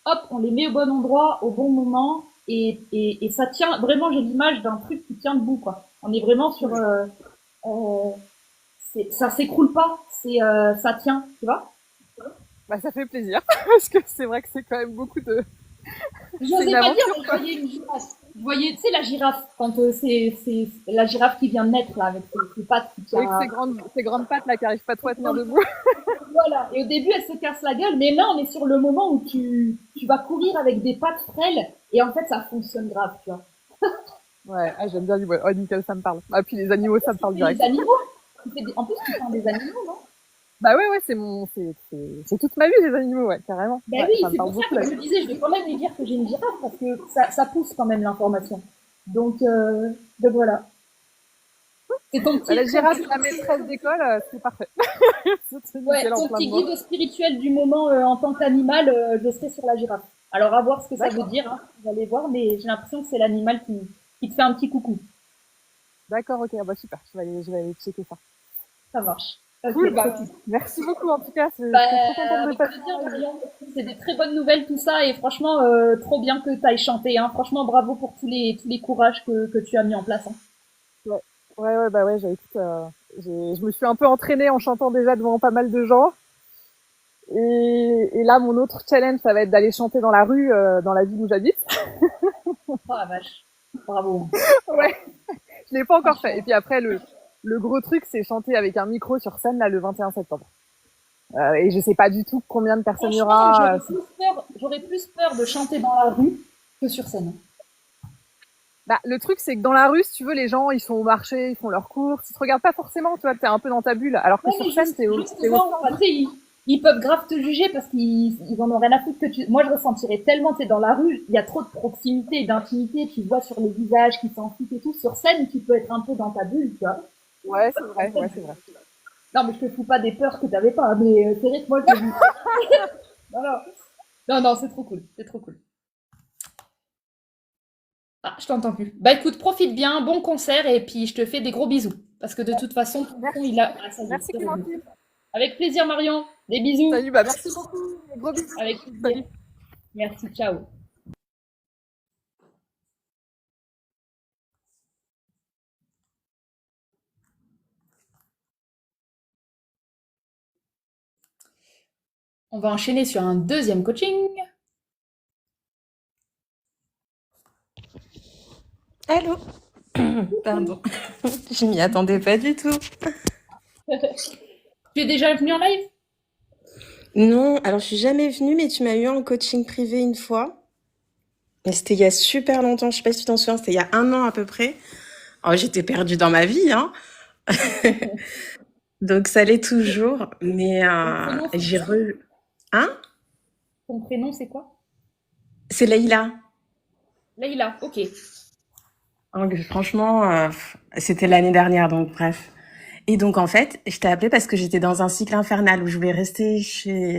hop, on les met au bon endroit, au bon moment, et ça tient, vraiment, j'ai l'image d'un truc qui tient debout, quoi. On est vraiment sur, euh, ça s'écroule pas, ça tient, tu vois. Bah, ça fait plaisir, parce que c'est vrai que c'est quand même beaucoup de... C'est une J'osais pas dire, aventure, mais je quoi. voyais une girafe. Je voyais, tu sais, la girafe, quand c'est la girafe qui vient de naître, là, avec ses pattes qui Avec tient. ces grandes pattes, là, qui arrivent pas trop à tenir debout. Voilà. Et au début, elle se casse la gueule, mais là, on est sur le moment où tu vas courir avec des pattes frêles, et en fait, ça fonctionne grave, tu vois. Ouais, ah, j'aime bien l'humour. Oh, nickel, ça me parle. Ah, puis les animaux, ça me Tu parle fais les direct. animaux. En plus, tu fais des animaux, non? Bah ouais, ouais, c'est toute ma vie, les animaux, ouais, carrément. Ben Ouais, oui, ça me c'est parle pour ça beaucoup, que là. je me disais, je vais quand même lui dire que j'ai une girafe, parce que ça pousse quand même l'information. Donc voilà. C'est ton Bah, petit, la ton girafe, petit la maîtresse d'école, c'est parfait. C'est Ouais, nickel en ton plein petit dedans. guide spirituel du moment en tant qu'animal, je serai sur la girafe. Alors à voir ce que ça veut D'accord. dire, hein, vous allez voir, mais j'ai l'impression que c'est l'animal qui te fait un petit coucou. D'accord, ok, ah bah super, je vais aller checker ça. Ça marche. Cool, Ok, trop bah, cool. merci beaucoup en tout cas, Bah, j'étais trop contente de avec passer. plaisir, Marion. C'est des très bonnes nouvelles tout ça, et franchement, trop bien que tu ailles chanter. Hein. Franchement, bravo pour tous les courages que tu as mis en place. Hein. Ouais, ouais, ouais, bah ouais, écoute, je me suis un peu entraînée en chantant déjà devant pas mal de gens. Et là, mon autre challenge, ça va être d'aller chanter dans la rue, dans la ville où j'habite. Oh la vache. Bravo. Ouais, je l'ai pas encore fait. Et Franchement. puis après, le gros truc, c'est chanter avec un micro sur scène, là, le 21 septembre. Et je sais pas du tout combien de personnes il y Franchement, aura. j'aurais plus peur de chanter dans la rue que sur scène. Bah, le truc, c'est que dans la rue, si tu veux, les gens, ils sont au marché, ils font leurs courses, ils te regardent pas forcément, tu vois, t'es un peu dans ta bulle. Alors que Ouais, sur mais scène, t'es au justement, enfin, tu sais, ils peuvent grave te juger parce qu'ils en ont rien à foutre que tu. Moi, je ressentirais tellement, tu sais, dans la rue, il y a trop de proximité et d'intimité, tu vois sur les visages qui s'en foutent et tout. Sur scène, tu peux être un peu dans ta bulle, tu vois. Ouais, c'est vrai, ouais, c'est vrai. Non, mais je te fous pas des peurs que t'avais pas, hein, mais c'est vrai que moi, je me dis. Non, non, non, non, c'est trop cool, c'est trop cool. Ah, je t'entends plus. Bah écoute, profite bien, bon concert et puis je te fais des gros bisous. Parce que de toute façon, ton son, Merci, il a. Ah, ça y est, merci c'est revenu. Clémentine. Avec plaisir, Marion. Des bisous. Salut, bah merci beaucoup. Gros bisous. Avec plaisir. Salut. Merci, ciao. On va enchaîner sur un deuxième coaching. Allô? Pardon, je m'y attendais pas du tout. Tu es déjà venu en live? Non, alors je suis jamais venue, mais tu m'as eu en coaching privé une fois. Mais c'était il y a super longtemps, je sais pas si tu t'en souviens, c'était il y a 1 an à peu près. Oh, j'étais perdue dans ma vie, hein. Donc ça l'est toujours, mais Ton prénom, c'est j'ai quoi? Hein? Ton prénom, c'est quoi? C'est Leïla. Leïla, ok. Donc, franchement, c'était l'année dernière, donc bref. Et donc en fait, je t'ai appelé parce que j'étais dans un cycle infernal où je voulais rester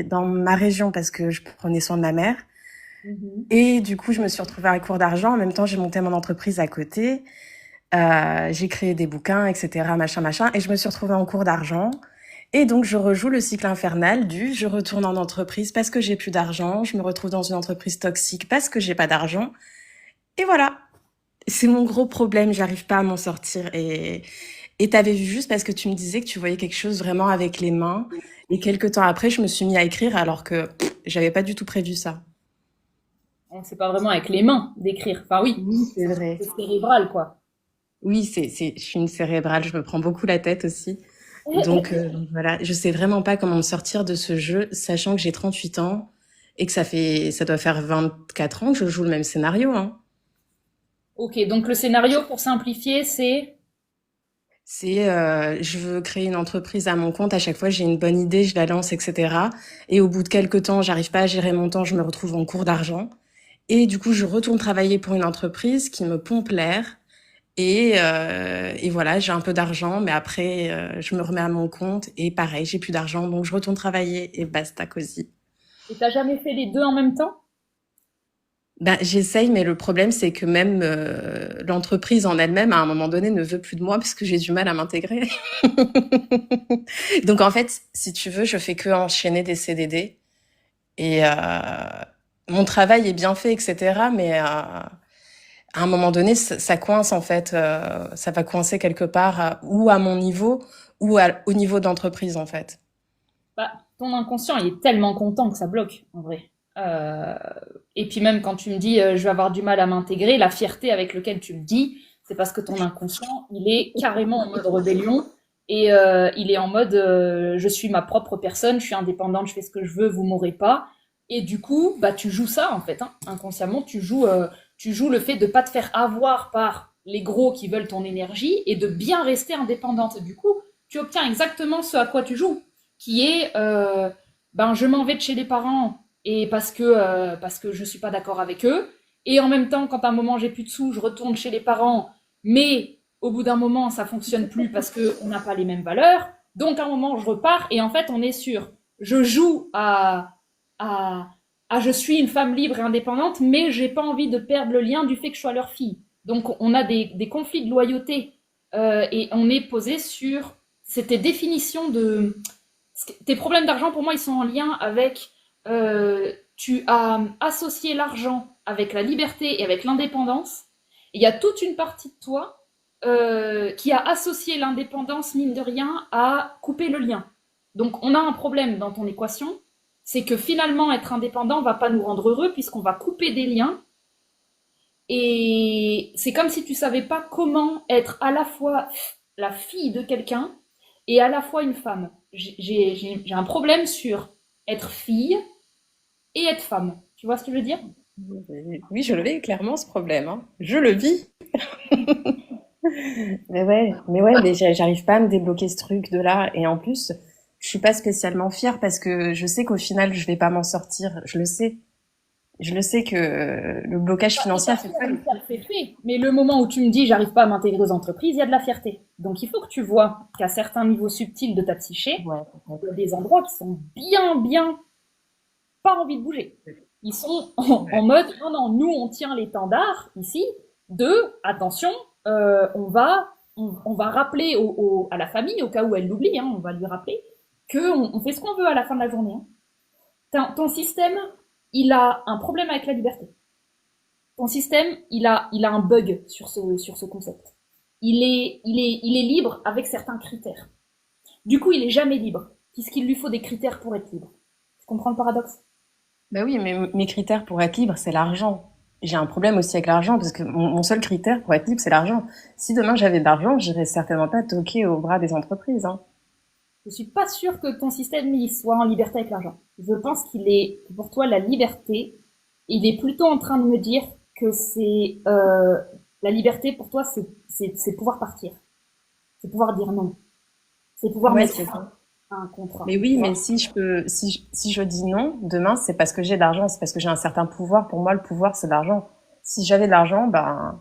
dans ma région parce que je prenais soin de ma mère. Mhm. Et du coup, je me suis retrouvée à court d'argent. En même temps, j'ai monté mon entreprise à côté. J'ai créé des bouquins, etc., machin, machin. Et je me suis retrouvée en cours d'argent. Et donc, je rejoue le cycle infernal du je retourne en entreprise parce que j'ai plus d'argent. Je me retrouve dans une entreprise toxique parce que j'ai pas d'argent. Et voilà. C'est mon gros problème. J'arrive pas à m'en sortir. Et t'avais vu juste parce que tu me disais que tu voyais quelque chose vraiment avec les mains. Et quelques temps après, je me suis mis à écrire alors que j'avais pas du tout prévu ça. C'est pas vraiment avec les mains d'écrire. Enfin oui, Oui, c'est vrai. c'est cérébral, quoi. Oui, je suis une cérébrale, je me prends beaucoup la tête aussi. Donc voilà, je sais vraiment pas comment me sortir de ce jeu, sachant que j'ai 38 ans et que ça doit faire 24 ans que je joue le même scénario, hein. Ok, donc le scénario, pour simplifier, c'est... Je veux créer une entreprise à mon compte. À chaque fois, j'ai une bonne idée, je la lance, etc. Et au bout de quelques temps, j'arrive pas à gérer mon temps, je me retrouve en cours d'argent. Et du coup, je retourne travailler pour une entreprise qui me pompe l'air. Et voilà, j'ai un peu d'argent, mais après, je me remets à mon compte et pareil, j'ai plus d'argent, donc je retourne travailler et basta cosy. Et t'as jamais fait les deux en même temps? Bah, j'essaye, mais le problème, c'est que même l'entreprise en elle-même, à un moment donné, ne veut plus de moi parce que j'ai du mal à m'intégrer. Donc en fait, si tu veux, je fais que enchaîner des CDD et mon travail est bien fait, etc. Mais à un moment donné, ça coince en fait, ça va coincer quelque part, ou à mon niveau, au niveau d'entreprise en fait. Bah, ton inconscient, il est tellement content que ça bloque, en vrai. Euh, et puis même quand tu me dis je vais avoir du mal à m'intégrer, la fierté avec laquelle tu le dis, c'est parce que ton inconscient, il est carrément en mode rébellion et il est en mode je suis ma propre personne, je suis indépendante, je fais ce que je veux, vous m'aurez pas. Et du coup, bah tu joues ça en fait, hein. Inconsciemment, tu joues le fait de pas te faire avoir par les gros qui veulent ton énergie et de bien rester indépendante. Du coup, tu obtiens exactement ce à quoi tu joues qui est ben je m'en vais de chez les parents et parce que je suis pas d'accord avec eux et en même temps quand à un moment j'ai plus de sous je retourne chez les parents mais au bout d'un moment ça fonctionne plus parce que on n'a pas les mêmes valeurs donc à un moment je repars et en fait on est sûr je joue à, à je suis une femme libre et indépendante mais j'ai pas envie de perdre le lien du fait que je sois leur fille donc on a des conflits de loyauté et on est posé sur c'était définition de tes problèmes d'argent, pour moi, ils sont en lien avec tu as associé l'argent avec la liberté et avec l'indépendance. Il y a toute une partie de toi qui a associé l'indépendance, mine de rien, à couper le lien. Donc, on a un problème dans ton équation, c'est que finalement, être indépendant va pas nous rendre heureux puisqu'on va couper des liens. Et c'est comme si tu savais pas comment être à la fois la fille de quelqu'un et à la fois une femme. J'ai un problème sur être fille et être femme. Tu vois ce que je veux dire? Oui, je le vis clairement ce problème, hein. Je le vis. Mais j'arrive pas à me débloquer ce truc de là. Et en plus, je suis pas spécialement fière parce que je sais qu'au final, je vais pas m'en sortir. Je le sais. Je le sais que le blocage financier a fait ça. C'est fait. Mais le moment où tu me dis j'arrive pas à m'intégrer aux entreprises, il y a de la fierté. Donc il faut que tu vois qu'à certains niveaux subtils de ta psyché, Ouais, il y a des endroits qui sont bien pas envie de bouger. Ils sont en mode non, non, nous on tient l'étendard ici de attention, on va rappeler à la famille, au cas où elle l'oublie, hein, on va lui rappeler qu'on fait ce qu'on veut à la fin de la journée. Hein. Ton système, il a un problème avec la liberté. Ton système, il a un bug sur ce concept. Il est libre avec certains critères. Du coup, il est jamais libre, puisqu'il lui faut des critères pour être libre. Tu comprends le paradoxe? Ben oui, mais mes critères pour être libre, c'est l'argent. J'ai un problème aussi avec l'argent parce que mon seul critère pour être libre, c'est l'argent. Si demain j'avais de l'argent, j'irais certainement pas toquer au bras des entreprises, hein. Je suis pas sûre que ton système il soit en liberté avec l'argent. Je pense qu'il est, pour toi, la liberté, il est plutôt en train de me dire que c'est la liberté pour toi, c'est pouvoir partir, c'est pouvoir dire non, c'est pouvoir Ouais, mettre c'est fin ça. à un contrat. Mais Tu oui, mais vois. si je peux, si je dis non, demain, c'est parce que j'ai de l'argent, c'est parce que j'ai un certain pouvoir. Pour moi, le pouvoir, c'est l'argent. Si j'avais de l'argent, ben,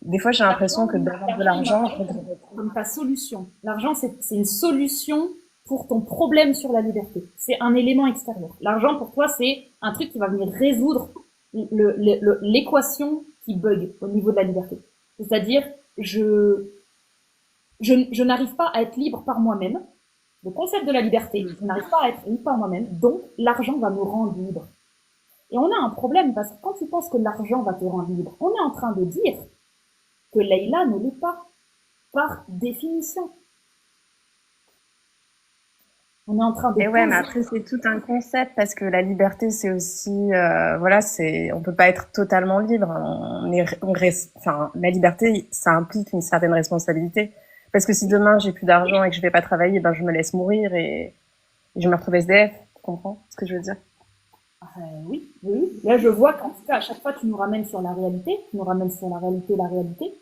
des fois, j'ai l'impression que d'avoir de L'argent, il l'argent, marche pas comme ta solution. L'argent, c'est une solution pour ton problème sur la liberté. C'est un élément extérieur. L'argent, pour toi, c'est un truc qui va venir résoudre l'équation qui bug au niveau de la liberté. C'est-à-dire, je n'arrive pas à être libre par moi-même. Le concept de la liberté, je n'arrive pas à être libre par moi-même, donc l'argent va me rendre libre. Et on a un problème parce que quand tu penses que l'argent va te rendre libre, on est en train de dire que Leïla ne l'est pas, par définition. On est en train de et ouais, mais poser. après, c'est tout un concept parce que la liberté, c'est aussi, voilà, on peut pas être totalement libre. Enfin, la liberté, ça implique une certaine responsabilité. Parce que si demain j'ai plus d'argent et que je vais pas travailler, ben je me laisse mourir et je me retrouve SDF. Tu comprends ce que je veux dire? Oui, oui. Là, je vois qu'en tout cas, à chaque fois, tu nous ramènes sur la réalité, tu nous ramènes sur la réalité, la réalité.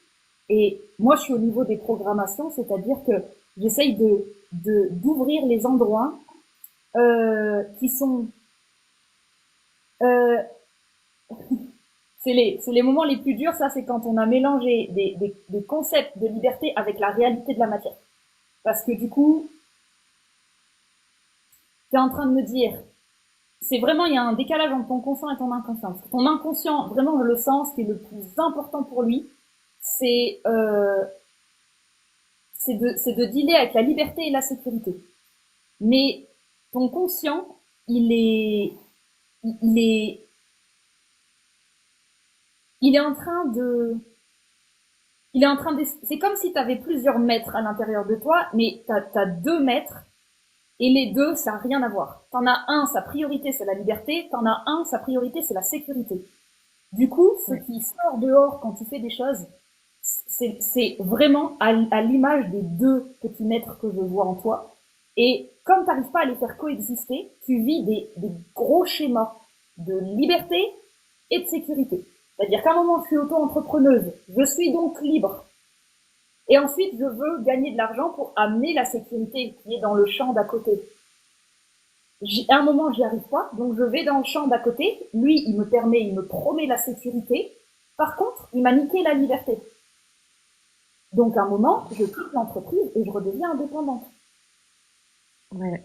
Et moi, je suis au niveau des programmations, c'est-à-dire que j'essaye d'ouvrir les endroits qui sont euh, c'est les moments les plus durs, ça, c'est quand on a mélangé des concepts de liberté avec la réalité de la matière. Parce que du coup, tu es en train de me dire, c'est vraiment, il y a un décalage entre ton conscient et ton inconscient. Ton inconscient, vraiment, le sens qui est le plus important pour lui, c'est de dealer avec la liberté et la sécurité. Mais ton conscient, il est, il est, il est en train de, il est en train de, c'est comme si tu avais plusieurs maîtres à l'intérieur de toi, mais t'as 2 maîtres et les deux, ça n'a rien à voir. T'en as un, sa priorité, c'est la liberté. T'en as un, sa priorité, c'est la sécurité. Du coup, ce qui sort dehors quand tu fais des choses, c'est vraiment à l'image des 2 petits maîtres que je vois en toi. Et comme tu n'arrives pas à les faire coexister, tu vis des gros schémas de liberté et de sécurité. C'est-à-dire qu'à un moment, je suis auto-entrepreneuse, je suis donc libre. Et ensuite, je veux gagner de l'argent pour amener la sécurité qui est dans le champ d'à côté. À un moment, j'y arrive pas, donc je vais dans le champ d'à côté. Lui, il me promet la sécurité. Par contre, il m'a niqué la liberté. Donc, à un moment, je quitte l'entreprise et je redeviens indépendante. Ouais.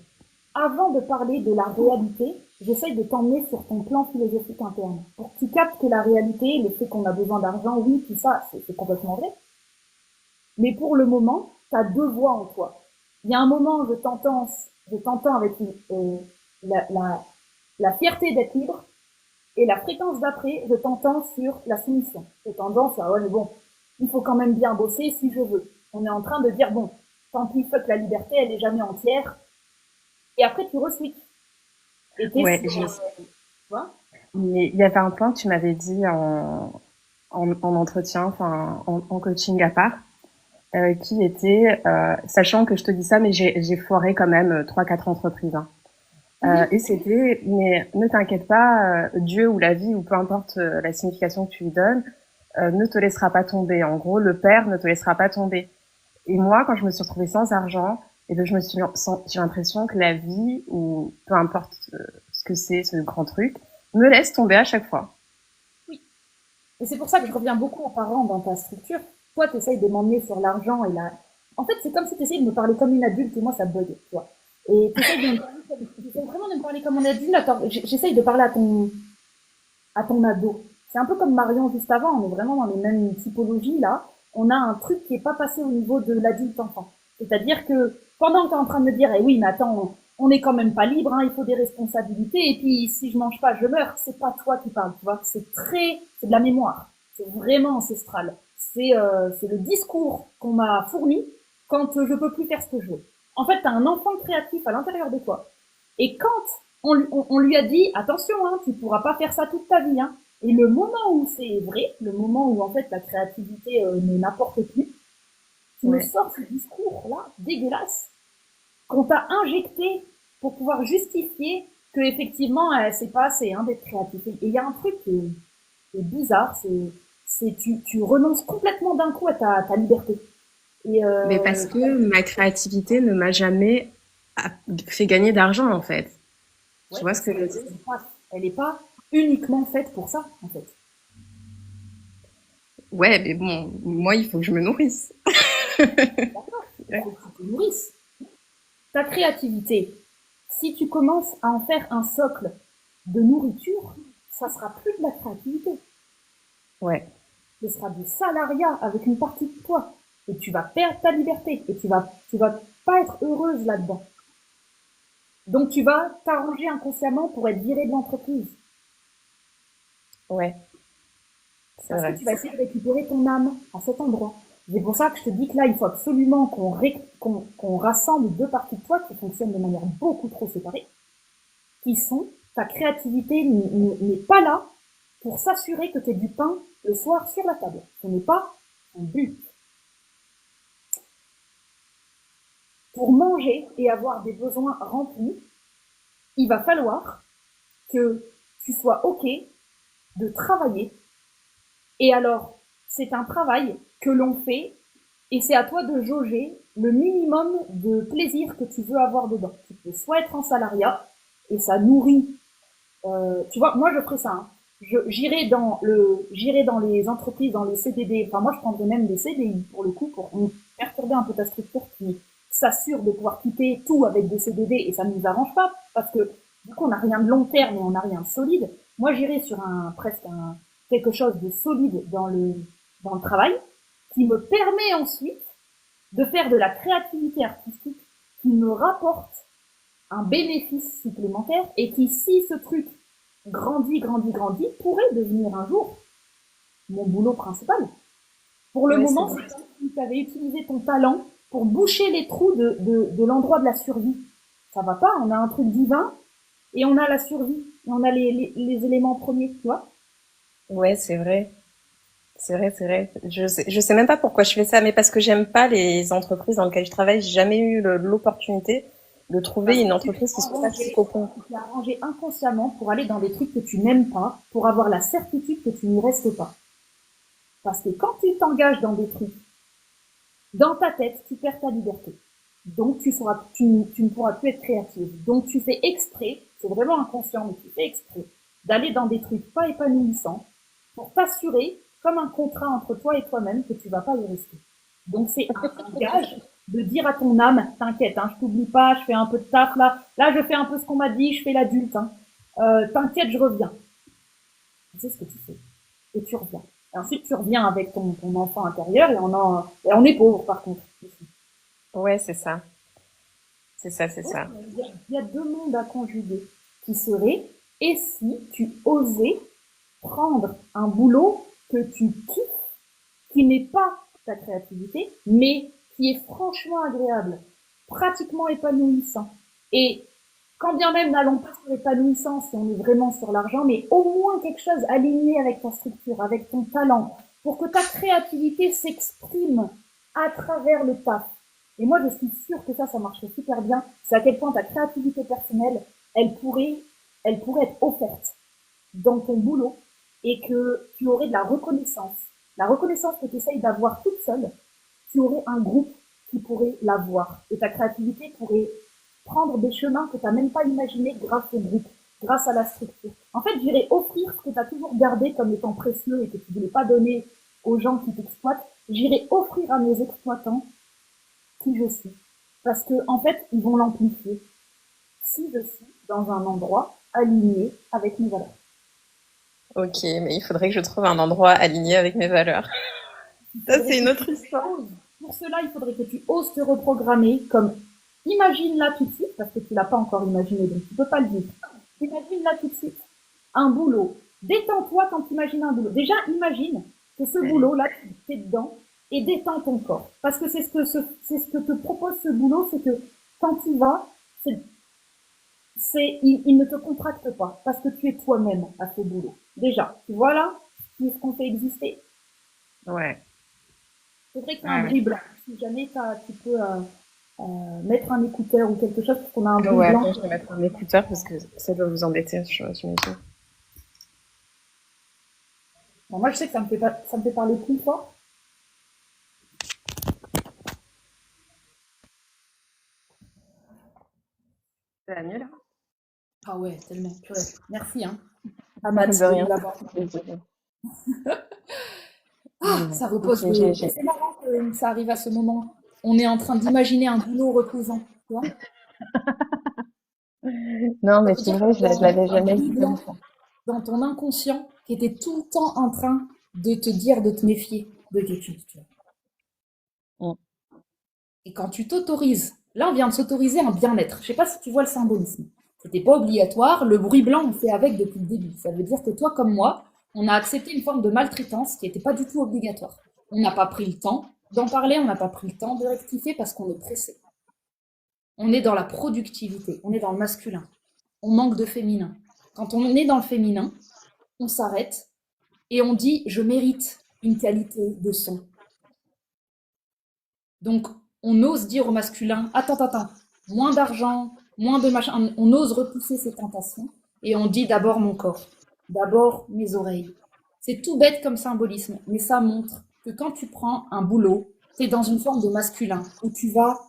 Avant de parler de la réalité, j'essaye de t'emmener sur ton plan philosophique interne. Pour que tu captes que la réalité, le fait qu'on a besoin d'argent, oui, tout ça, c'est complètement vrai. Mais pour le moment, tu as 2 voix en toi. Il y a un moment, je t'entends avec la fierté d'être libre, et la fréquence d'après, je t'entends sur la soumission. J'ai tendance à, ouais, mais bon, il faut quand même bien bosser si je veux. On est en train de dire, bon, tant pis, fuck la liberté, elle est jamais entière. Et après, tu re-switches. Et t'es Ouais, sur, tu vois. mais il y avait un point que tu m'avais dit en entretien, enfin, en coaching à part, qui était, sachant que je te dis ça, mais j'ai foiré quand même 3, 4 entreprises, hein. Et c'était, mais ne t'inquiète pas, Dieu ou la vie ou peu importe la signification que tu lui donnes, ne te laissera pas tomber. En gros, le Père ne te laissera pas tomber. Et moi, quand je me suis retrouvée sans argent, et ben j'ai l'impression que la vie ou peu importe ce que c'est, ce grand truc, me laisse tomber à chaque fois. Oui. Et c'est pour ça que je reviens beaucoup aux parents dans ta structure. Toi, tu essayes de m'emmener sur l'argent et la... En fait, c'est comme si tu essayes de me parler comme une adulte et moi, ça bug, tu vois. Et tu essayes vraiment de me parler comme un adulte. Attends, j'essaye de parler à ton ado. C'est un peu comme Marion juste avant. On est vraiment dans les mêmes typologies, là. On a un truc qui est pas passé au niveau de l'adulte enfant. C'est-à-dire que pendant que tu es en train de me dire, eh oui, mais attends, on est quand même pas libre, hein, il faut des responsabilités, et puis si je mange pas, je meurs, c'est pas toi qui parles, tu vois, c'est de la mémoire, c'est vraiment ancestral. C'est le discours qu'on m'a fourni quand je peux plus faire ce que je veux. En fait, tu as un enfant créatif à l'intérieur de toi. Et quand on lui a dit, attention, hein, tu pourras pas faire ça toute ta vie. Hein. Et le moment où c'est vrai, le moment où en fait la créativité ne n'apporte plus, tu me sors ce discours-là, dégueulasse, qu'on t'a injecté pour pouvoir justifier que effectivement c'est pas assez hein, d'être créatif. Et il y a un truc qui est bizarre, c'est tu renonces complètement d'un coup à ta liberté. Et Mais parce que ma créativité ne m'a jamais fait gagner d'argent, en fait. Tu vois ce que je veux dire? Elle est pas uniquement faite pour ça, en fait. Ouais, mais bon, moi, il faut que je me nourrisse. D'accord, il faut que tu te nourrisses. Ta créativité, si tu commences à en faire un socle de nourriture, ça sera plus de la créativité. Ouais. Ce sera du salariat avec une partie de toi. Et tu vas perdre ta liberté. Et tu vas pas être heureuse là-dedans. Donc tu vas t'arranger inconsciemment pour être virée de l'entreprise. Ouais. C'est Parce vrai. que tu vas essayer de récupérer ton âme à cet endroit. C'est pour ça que je te dis que là, il faut absolument qu'on rassemble deux parties de toi qui fonctionnent de manière beaucoup trop séparée, qui sont ta créativité n'est pas là pour s'assurer que tu aies du pain le soir sur la table. Ce n'est pas un but. Pour manger et avoir des besoins remplis, il va falloir que tu sois OK de travailler. Et alors, c'est un travail que l'on fait et c'est à toi de jauger le minimum de plaisir que tu veux avoir dedans. Tu peux soit être en salariat et ça nourrit. Tu vois, moi je ferais ça. Hein. J'irai dans les entreprises, dans les CDD. Enfin, moi je prendrais même des CDI pour le coup pour perturber un peu ta structure qui s'assure de pouvoir quitter tout avec des CDD et ça ne nous arrange pas parce que du coup on n'a rien de long terme et on n'a rien de solide. Moi j'irai sur quelque chose de solide dans le travail qui me permet ensuite de faire de la créativité artistique qui me rapporte un bénéfice supplémentaire et qui, si ce truc grandit, pourrait devenir un jour mon boulot principal. Pour le moment, c'est comme si tu avais utilisé ton talent pour boucher les trous de l'endroit de la survie. Ça va pas, on a un truc divin et on a la survie, et on a les éléments premiers, tu vois. Ouais, c'est vrai. C'est vrai. Je sais même pas pourquoi je fais ça, mais parce que j'aime pas les entreprises dans lesquelles je travaille. J'ai jamais eu l'opportunité de trouver une entreprise qui soit psychopompe. Tu t'es arrangé inconsciemment pour aller dans des trucs que tu n'aimes pas, pour avoir la certitude que tu n'y restes pas. Parce que quand tu t'engages dans des trucs, dans ta tête, tu perds ta liberté. Donc tu ne pourras plus être créative. Donc tu fais exprès, c'est vraiment inconscient, mais tu fais exprès d'aller dans des trucs pas épanouissants pour t'assurer, comme un contrat entre toi et toi-même, que tu vas pas y rester. Donc c'est un gage de dire à ton âme, t'inquiète, hein, je t'oublie pas, je fais un peu de taf là, je fais un peu ce qu'on m'a dit, je fais l'adulte, hein. T'inquiète, je reviens. C'est ce que tu fais. Et tu reviens. Et ensuite tu reviens avec ton enfant intérieur et on est pauvre par contre. Ouais, c'est ça. C'est ça. Il y a deux mondes à conjuguer qui seraient, et si tu osais prendre un boulot que tu kiffes, qui n'est pas ta créativité, mais qui est franchement agréable, pratiquement épanouissant. Et quand bien même n'allons pas sur l'épanouissant si on est vraiment sur l'argent, mais au moins quelque chose aligné avec ta structure, avec ton talent, pour que ta créativité s'exprime à travers le taf. Et moi, je suis sûre que ça marcherait super bien. C'est à quel point ta créativité personnelle, elle pourrait être offerte dans ton boulot et que tu aurais de la reconnaissance. La reconnaissance que tu essayes d'avoir toute seule, tu aurais un groupe qui pourrait l'avoir. Et ta créativité pourrait prendre des chemins que tu n'as même pas imaginés grâce au groupe, grâce à la structure. En fait, j'irais offrir ce que tu as toujours gardé comme étant précieux et que tu ne voulais pas donner aux gens qui t'exploitent. J'irais offrir à mes exploitants qui je suis. Parce que, en fait, ils vont l'amplifier. Si je suis dans un endroit aligné avec mes valeurs. Ok, mais il faudrait que je trouve un endroit aligné avec mes valeurs. Ça, c'est une autre histoire. Pour cela, il faudrait que tu oses te reprogrammer comme imagine là tout de suite, parce que tu l'as pas encore imaginé, donc tu peux pas le vivre. Imagine là tout de suite un boulot. Détends-toi quand tu imagines un boulot. Déjà, imagine que ce boulot-là, tu es dedans et détends ton corps. Parce que c'est ce que te propose ce boulot, c'est que quand tu vas, il ne te contracte pas parce que tu es toi-même à ce boulot. Déjà, tu vois là, tout ce qu'on fait exister. Ouais, C'est vrai qu'il y a un ouais, ouais. bruit blanc. Si jamais tu peux mettre un écouteur ou quelque chose parce qu'on a un bruit Ouais, blanc. attends, je vais mettre un écouteur parce que ça doit vous embêter, j'imagine. Bon, moi, je sais que ça me fait parler plus fort. Ça va mieux là? Ah ouais, tellement. Purée. Merci, hein, Ahmad, De de nous rien. l'avoir. Désolée. Ah, Ouais. ça Ok, repose. C'est marrant que ça arrive à ce moment. On est en train d'imaginer un boulot reposant, tu vois. Non, Ça mais veut c'est dire vrai, qu'il y a je l'avais un jamais bruit vu comme blanc ça. dans ton inconscient qui était tout le temps en train de te dire de te méfier de quelque chose, tu vois. Mm. Et quand tu t'autorises, là on vient de s'autoriser un bien-être. Je sais pas si tu vois le symbolisme. C'était pas obligatoire, le bruit blanc on fait avec depuis le début. Ça veut dire que toi comme moi, on a accepté une forme de maltraitance qui n'était pas du tout obligatoire. On n'a pas pris le temps d'en parler, on n'a pas pris le temps de rectifier parce qu'on est pressé. On est dans la productivité, on est dans le masculin. On manque de féminin. Quand on est dans le féminin, on s'arrête et on dit je mérite une qualité de son. Donc on ose dire au masculin attends, moins d'argent, moins de machin, on ose repousser ses tentations et on dit d'abord mon corps, d'abord mes oreilles. C'est tout bête comme symbolisme, mais ça montre que quand tu prends un boulot, tu es dans une forme de masculin où tu vas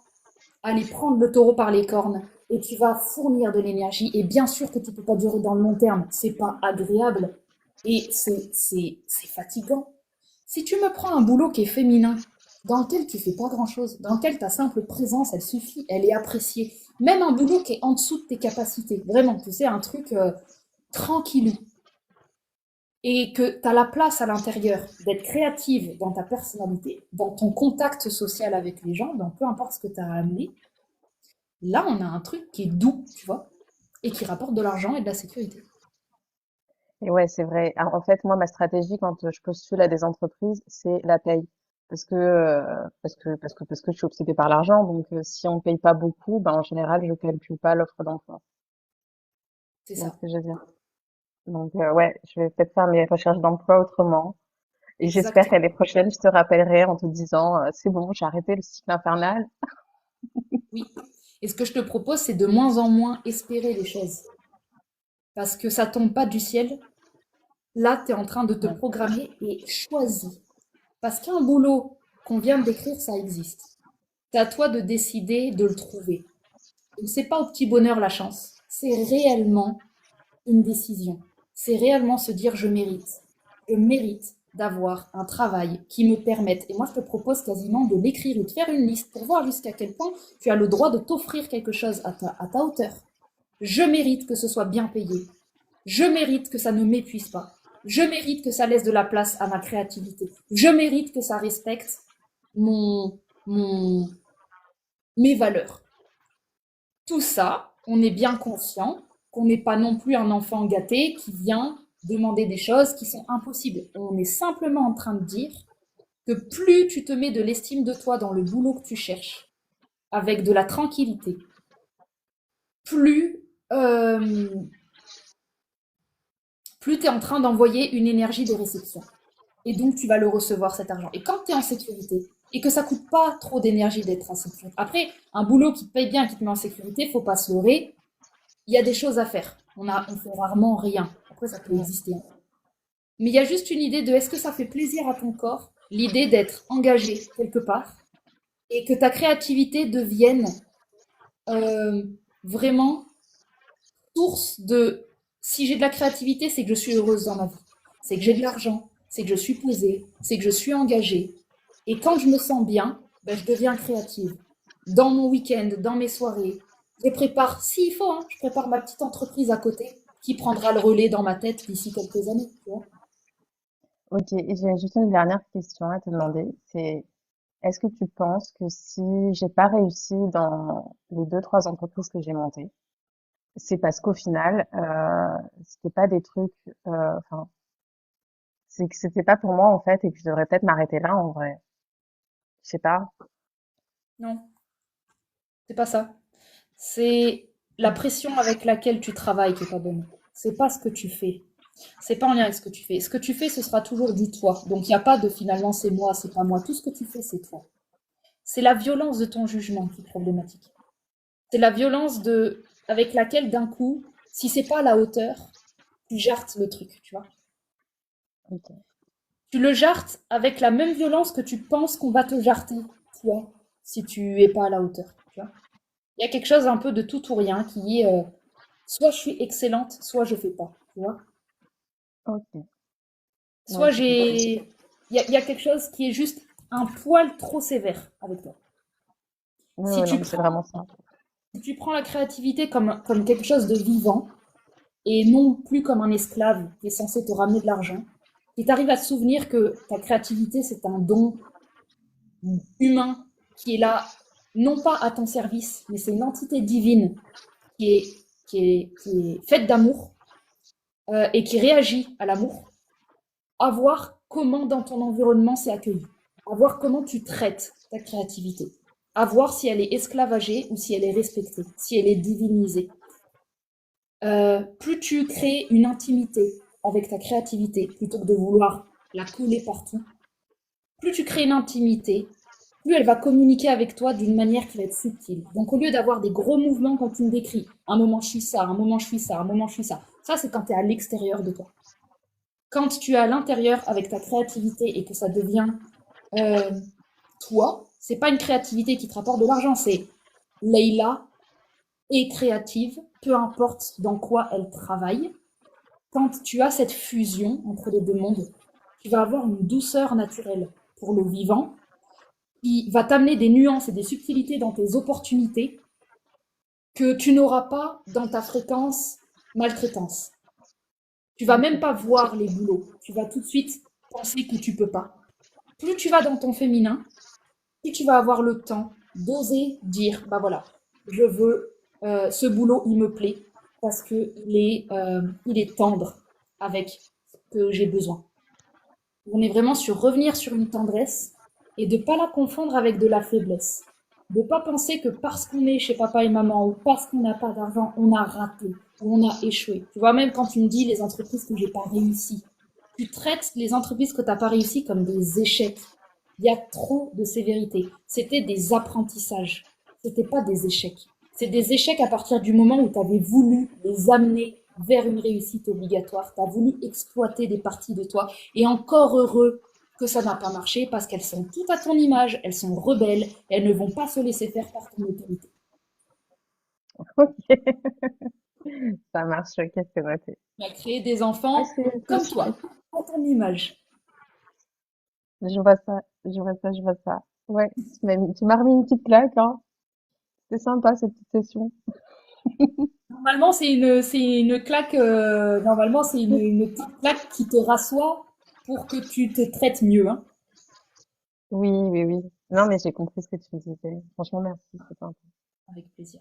aller prendre le taureau par les cornes et tu vas fournir de l'énergie. Et bien sûr que tu ne peux pas durer dans le long terme, c'est pas agréable et c'est fatigant. Si tu me prends un boulot qui est féminin, dans lequel tu fais pas grand-chose, dans lequel ta simple présence, elle suffit, elle est appréciée, même un boulot qui est en dessous de tes capacités, vraiment, tu sais, un truc tranquillou, et que tu as la place à l'intérieur d'être créative dans ta personnalité, dans ton contact social avec les gens, dans peu importe ce que tu as à amener, là, on a un truc qui est doux, tu vois, et qui rapporte de l'argent et de la sécurité. Et ouais, c'est vrai. Alors, en fait, moi, ma stratégie quand je postule à des entreprises, c'est la paye. Parce que je suis obsédée par l'argent. Donc, si on paye pas beaucoup, ben, en général, je calcule pas l'offre d'emploi. C'est Tu vois ça. ce que je veux dire? Donc, ouais, je vais peut-être faire mes recherches d'emploi autrement. Et j'espère qu'à Exactement. l'année prochaine, je te rappellerai en te disant, c'est bon, j'ai arrêté le cycle infernal. Oui. Et ce que je te propose, c'est de moins en moins espérer les choses. Parce que ça tombe pas du ciel. Là, tu es en train de te Ouais. programmer et choisis. Parce qu'un boulot qu'on vient de décrire, ça existe. C'est à toi de décider de le trouver. Donc, c'est pas au petit bonheur la chance. C'est réellement une décision. C'est réellement se dire je mérite. Je mérite d'avoir un travail qui me permette. Et moi, je te propose quasiment de l'écrire et de faire une liste pour voir jusqu'à quel point tu as le droit de t'offrir quelque chose à ta hauteur. Je mérite que ce soit bien payé. Je mérite que ça ne m'épuise pas. Je mérite que ça laisse de la place à ma créativité. Je mérite que ça respecte mon, mon, mes valeurs. Tout ça, on est bien conscient qu'on n'est pas non plus un enfant gâté qui vient demander des choses qui sont impossibles. On est simplement en train de dire que plus tu te mets de l'estime de toi dans le boulot que tu cherches, avec de la tranquillité, plus, euh, plus tu es en train d'envoyer une énergie de réception. Et donc, tu vas le recevoir, cet argent. Et quand tu es en sécurité, et que ça coûte pas trop d'énergie d'être en sécurité. Après, un boulot qui te paye bien et qui te met en sécurité, faut pas se leurrer, il y a des choses à faire. On fait rarement rien. Après, ça peut Ouais. exister, hein. Mais il y a juste une idée de est-ce que ça fait plaisir à ton corps, l'idée d'être engagé quelque part, et que ta créativité devienne euh, vraiment source de si j'ai de la créativité, c'est que je suis heureuse dans ma vie. C'est que j'ai de l'argent, c'est que je suis posée, c'est que je suis engagée. Et quand je me sens bien, ben, je deviens créative. Dans mon week-end, dans mes soirées, je prépare, s'il faut, hein, je prépare ma petite entreprise à côté qui prendra le relais dans ma tête d'ici quelques années. Tu vois. Ok, et j'ai juste une dernière question à te demander. C'est, est-ce que tu penses que si j'ai pas réussi dans les deux, trois entreprises que j'ai montées, c'est parce qu'au final, c'était pas des trucs, enfin, c'est que c'était pas pour moi en fait et que je devrais peut-être m'arrêter là en vrai. Je sais pas. Non, c'est pas ça. C'est la pression avec laquelle tu travailles qui est pas bonne. C'est pas ce que tu fais. C'est pas en lien avec ce que tu fais. Ce que tu fais, ce sera toujours du toi. Donc il n'y a pas de finalement c'est moi, c'est pas moi. Tout ce que tu fais, c'est toi. C'est la violence de ton jugement qui est problématique. C'est la violence avec laquelle d'un coup, si c'est pas à la hauteur, tu jartes le truc, tu vois. Ok. Tu le jartes avec la même violence que tu penses qu'on va te jarter, toi, si tu es pas à la hauteur, tu vois. Il y a quelque chose un peu de tout ou rien qui est soit je suis excellente, soit je fais pas, tu vois. Ok. Soit Ouais, j'ai compris. il y a quelque chose qui est juste un poil trop sévère avec toi. Ouais, Si ouais, non, tu mais c'est prends, vraiment ça. si tu prends la créativité comme quelque chose de vivant et non plus comme un esclave qui est censé te ramener de l'argent, si tu arrives à te souvenir que ta créativité, c'est un don humain qui est là, non pas à ton service, mais c'est une entité divine qui est faite d'amour et qui réagit à l'amour, à voir comment dans ton environnement c'est accueilli, à voir comment tu traites ta créativité, à voir si elle est esclavagée ou si elle est respectée, si elle est divinisée. Plus tu crées une intimité avec ta créativité plutôt que de vouloir la coller partout, plus tu crées une intimité, plus elle va communiquer avec toi d'une manière qui va être subtile. Donc au lieu d'avoir des gros mouvements quand tu me décris, un moment je suis ça, un moment je suis ça, un moment je suis ça c'est quand tu es à l'extérieur de toi. Quand tu es à l'intérieur avec ta créativité et que ça devient euh, toi, c'est pas une créativité qui te rapporte de l'argent, c'est Leïla est créative, peu importe dans quoi elle travaille. Quand tu as cette fusion entre les deux mondes, tu vas avoir une douceur naturelle pour le vivant qui va t'amener des nuances et des subtilités dans tes opportunités que tu n'auras pas dans ta fréquence maltraitance. Tu vas même pas voir les boulots. Tu vas tout de suite penser que tu peux pas. Plus tu vas dans ton féminin, plus tu vas avoir le temps d'oser dire, bah voilà, je veux ce boulot, il me plaît parce que il est tendre avec ce que j'ai besoin. On est vraiment sur revenir sur une tendresse et de pas la confondre avec de la faiblesse. De pas penser que parce qu'on est chez papa et maman ou parce qu'on n'a pas d'argent, on a raté ou on a échoué. Tu vois, même quand tu me dis les entreprises que j'ai pas réussi, tu traites les entreprises que tu n'as pas réussi comme des échecs. Il y a trop de sévérité. C'était des apprentissages. C'était pas des échecs. C'est des échecs à partir du moment où tu avais voulu les amener vers une réussite obligatoire. Tu as voulu exploiter des parties de toi. Et encore heureux que ça n'a pas marché parce qu'elles sont toutes à ton image, elles sont rebelles, elles ne vont pas se laisser faire par ton autorité. Ok, ça marche, ok, c'est noté. Tu as créé des Ah, enfants comme toi, à ton image. je vois ça, je vois ça, je vois ça. Ouais, tu m'as remis une petite claque, hein. C'est sympa cette petite session. Normalement, c'est une claque. Normalement, c'est une petite claque qui te rassoit pour que tu te traites mieux, hein. Oui, oui, oui. Non, mais j'ai compris ce que tu me disais. Franchement, merci, c'est sympa. Avec plaisir.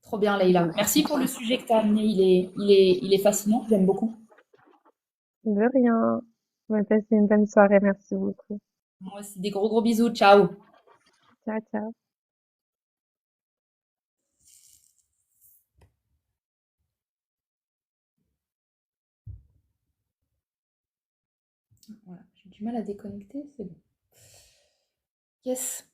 Trop bien, Leïla. Merci pour le sujet que tu as amené. Il est fascinant. J'aime beaucoup. De rien. On va passer une bonne soirée, merci beaucoup. Moi aussi, des gros gros bisous. Ciao. Ciao, ciao. Voilà, j'ai du mal à déconnecter. C'est bon. Yes.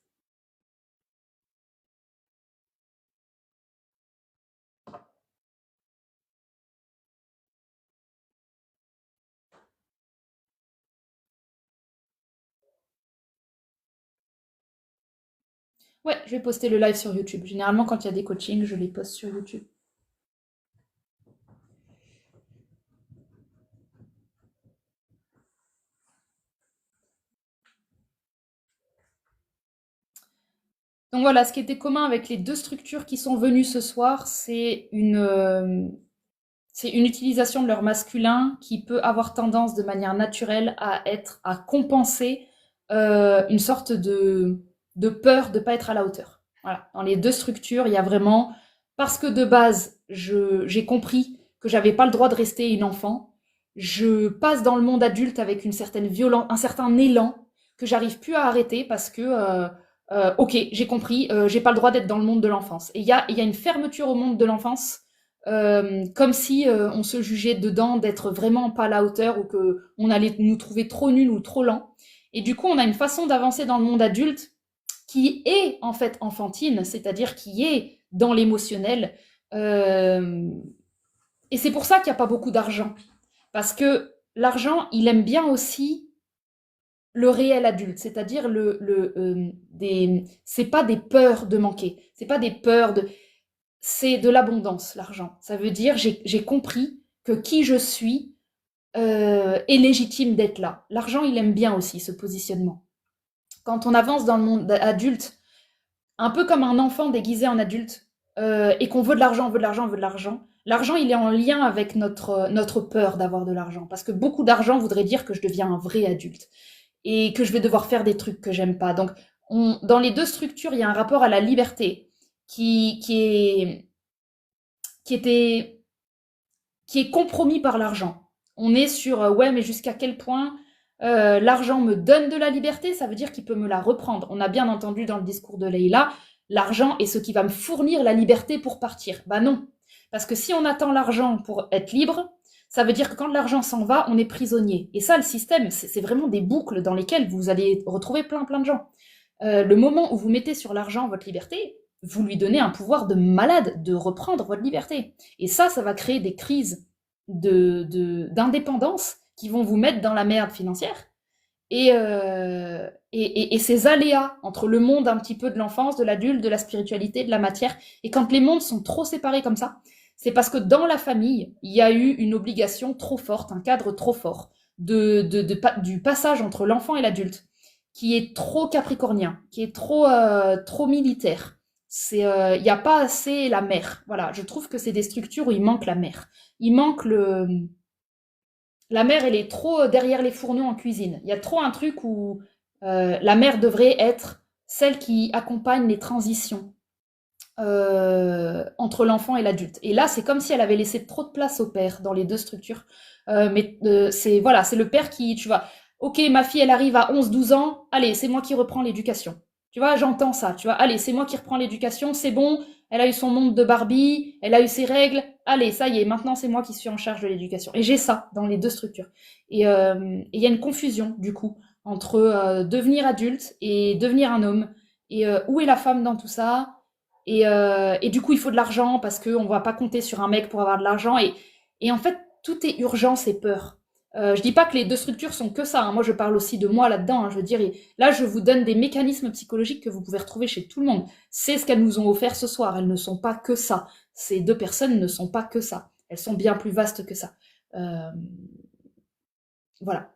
Ouais, je vais poster le live sur YouTube. Généralement, quand il y a des coachings, je les poste sur YouTube. Donc voilà, ce qui était commun avec les deux structures qui sont venues ce soir, c'est une utilisation de leur masculin qui peut avoir tendance de manière naturelle à compenser une sorte de peur de ne pas être à la hauteur. Voilà. Dans les deux structures, il y a vraiment, parce que de base, j'ai compris que j'avais pas le droit de rester une enfant, je passe dans le monde adulte avec une certaine violence, un certain élan que j'arrive plus à arrêter parce que Ok, j'ai compris, j'ai pas le droit d'être dans le monde de l'enfance. Et il y a une fermeture au monde de l'enfance, comme si on se jugeait dedans d'être vraiment pas à la hauteur ou que on allait nous trouver trop nuls ou trop lents. Et du coup, on a une façon d'avancer dans le monde adulte qui est en fait enfantine, c'est-à-dire qui est dans l'émotionnel. Euh, et c'est pour ça qu'il n'y a pas beaucoup d'argent. Parce que l'argent, il aime bien aussi le réel adulte, c'est-à-dire c'est pas des peurs de manquer, c'est pas des peurs de, c'est de l'abondance, l'argent. Ça veut dire, j'ai compris que qui je suis est légitime d'être là. L'argent, il aime bien aussi ce positionnement. Quand on avance dans le monde adulte, un peu comme un enfant déguisé en adulte, et qu'on veut de l'argent, on veut de l'argent, on veut de l'argent, l'argent, il est en lien avec notre peur d'avoir de l'argent. Parce que beaucoup d'argent voudrait dire que je deviens un vrai adulte et que je vais devoir faire des trucs que j'aime pas. Donc, dans les deux structures, il y a un rapport à la liberté qui était, qui est compromis par l'argent. On est sur, ouais, mais jusqu'à quel point l'argent me donne de la liberté, ça veut dire qu'il peut me la reprendre. On a bien entendu dans le discours de Leïla, l'argent est ce qui va me fournir la liberté pour partir. Bah non, parce que si on attend l'argent pour être libre, ça veut dire que quand l'argent s'en va, on est prisonnier. Et ça, le système, c'est vraiment des boucles dans lesquelles vous allez retrouver plein de gens. Le moment où vous mettez sur l'argent votre liberté, vous lui donnez un pouvoir de malade de reprendre votre liberté. Et ça va créer des crises d'indépendance qui vont vous mettre dans la merde financière. Et ces aléas entre le monde un petit peu de l'enfance, de l'adulte, de la spiritualité, de la matière, et quand les mondes sont trop séparés comme ça, c'est parce que dans la famille, il y a eu une obligation trop forte, un cadre trop fort du passage entre l'enfant et l'adulte, qui est trop capricornien, qui est trop militaire. Il n'y a pas assez la mère. Voilà, je trouve que c'est des structures où il manque la mère. Il manque la mère, elle est trop derrière les fourneaux en cuisine. Il y a trop un truc où la mère devrait être celle qui accompagne les transitions entre l'enfant et l'adulte. Et là, c'est comme si elle avait laissé trop de place au père dans les deux structures. C'est voilà, c'est le père qui, tu vois, ok, ma fille, elle arrive à 11-12 ans, allez, c'est moi qui reprends l'éducation. Tu vois, j'entends ça, tu vois, allez, c'est moi qui reprends l'éducation, c'est bon, elle a eu son monde de Barbie, elle a eu ses règles, allez, ça y est, maintenant c'est moi qui suis en charge de l'éducation. Et j'ai ça dans les deux structures. Et il y a une confusion, du coup, entre devenir adulte et devenir un homme. Et où est la femme dans tout ça? Et du coup, il faut de l'argent parce qu'on ne va pas compter sur un mec pour avoir de l'argent. Et en fait, tout est urgence et peur. Je dis pas que les deux structures sont que ça, hein. Moi, je parle aussi de moi là-dedans, hein. Je veux dire, là, je vous donne des mécanismes psychologiques que vous pouvez retrouver chez tout le monde. C'est ce qu'elles nous ont offert ce soir. Elles ne sont pas que ça. Ces deux personnes ne sont pas que ça. Elles sont bien plus vastes que ça. Voilà.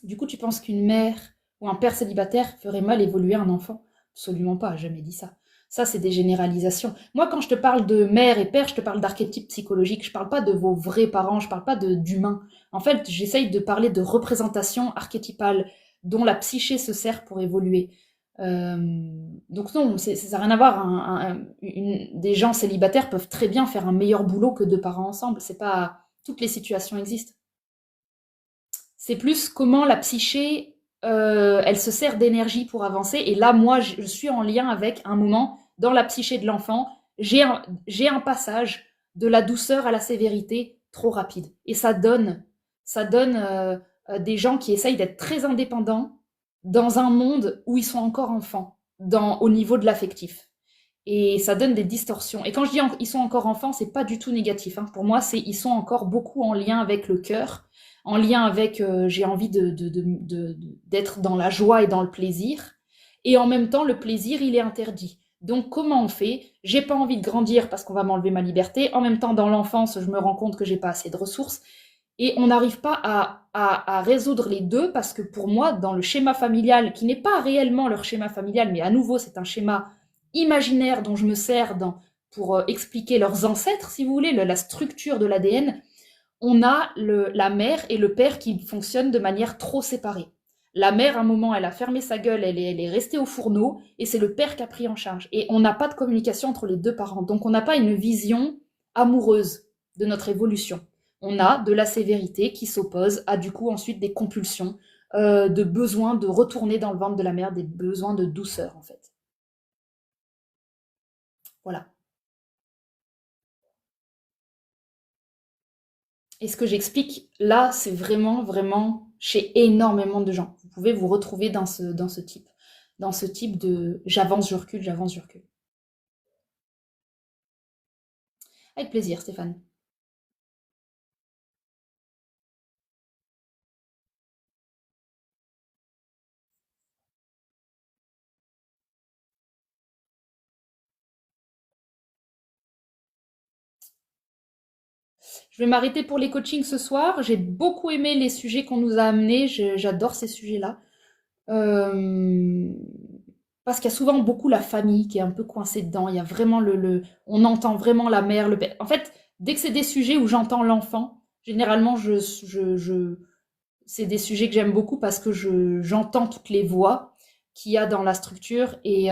Du coup, tu penses qu'une mère ou un père célibataire ferait mal évoluer un enfant? Absolument pas, jamais dit ça. Ça, c'est des généralisations. Moi, quand je te parle de mère et père, je te parle d'archétypes psychologiques. Je parle pas de vos vrais parents, je parle pas d'humains. En fait, j'essaye de parler de représentations archétypales dont la psyché se sert pour évoluer. Donc non, ça n'a rien à voir. Des gens célibataires peuvent très bien faire un meilleur boulot que deux parents ensemble. C'est pas toutes les situations existent. C'est plus comment la psyché, elle se sert d'énergie pour avancer. Et là, moi, je suis en lien avec un moment dans la psyché de l'enfant. J'ai un passage de la douceur à la sévérité trop rapide. Et ça donne des gens qui essayent d'être très indépendants dans un monde où ils sont encore enfants, au niveau de l'affectif. Et ça donne des distorsions. Et quand je dis ils sont encore enfants, c'est pas du tout négatif, hein. Pour moi, ils sont encore beaucoup en lien avec le cœur, en lien avec j'ai envie d'être dans la joie et dans le plaisir. Et en même temps, le plaisir, il est interdit. Donc comment on fait? J'ai pas envie de grandir parce qu'on va m'enlever ma liberté. En même temps, dans l'enfance, je me rends compte que j'ai pas assez de ressources. Et on n'arrive pas à résoudre les deux parce que pour moi, dans le schéma familial, qui n'est pas réellement leur schéma familial, mais à nouveau, c'est un schéma imaginaire dont je me sers pour expliquer leurs ancêtres, si vous voulez, la structure de l'ADN, on a la mère et le père qui fonctionnent de manière trop séparée. La mère, à un moment, elle a fermé sa gueule, elle est restée au fourneau, et c'est le père qui a pris en charge. Et on n'a pas de communication entre les deux parents. Donc on n'a pas une vision amoureuse de notre évolution. On a de la sévérité qui s'oppose à du coup ensuite des compulsions de besoin de retourner dans le ventre de la mère, des besoins de douceur en fait. Voilà. Et ce que j'explique là, c'est vraiment, vraiment chez énormément de gens. Vous pouvez vous retrouver dans ce type de j'avance, je recule, j'avance, je recule. Avec plaisir, Stéphane. Je vais m'arrêter pour les coachings ce soir. J'ai beaucoup aimé les sujets qu'on nous a amenés. J'adore ces sujets-là. Euh, Parce qu'il y a souvent beaucoup la famille qui est un peu coincée dedans. Il y a vraiment on entend vraiment la mère, le père. En fait, dès que c'est des sujets où j'entends l'enfant, généralement, c'est des sujets que j'aime beaucoup parce que j'entends toutes les voix qu'il y a dans la structure et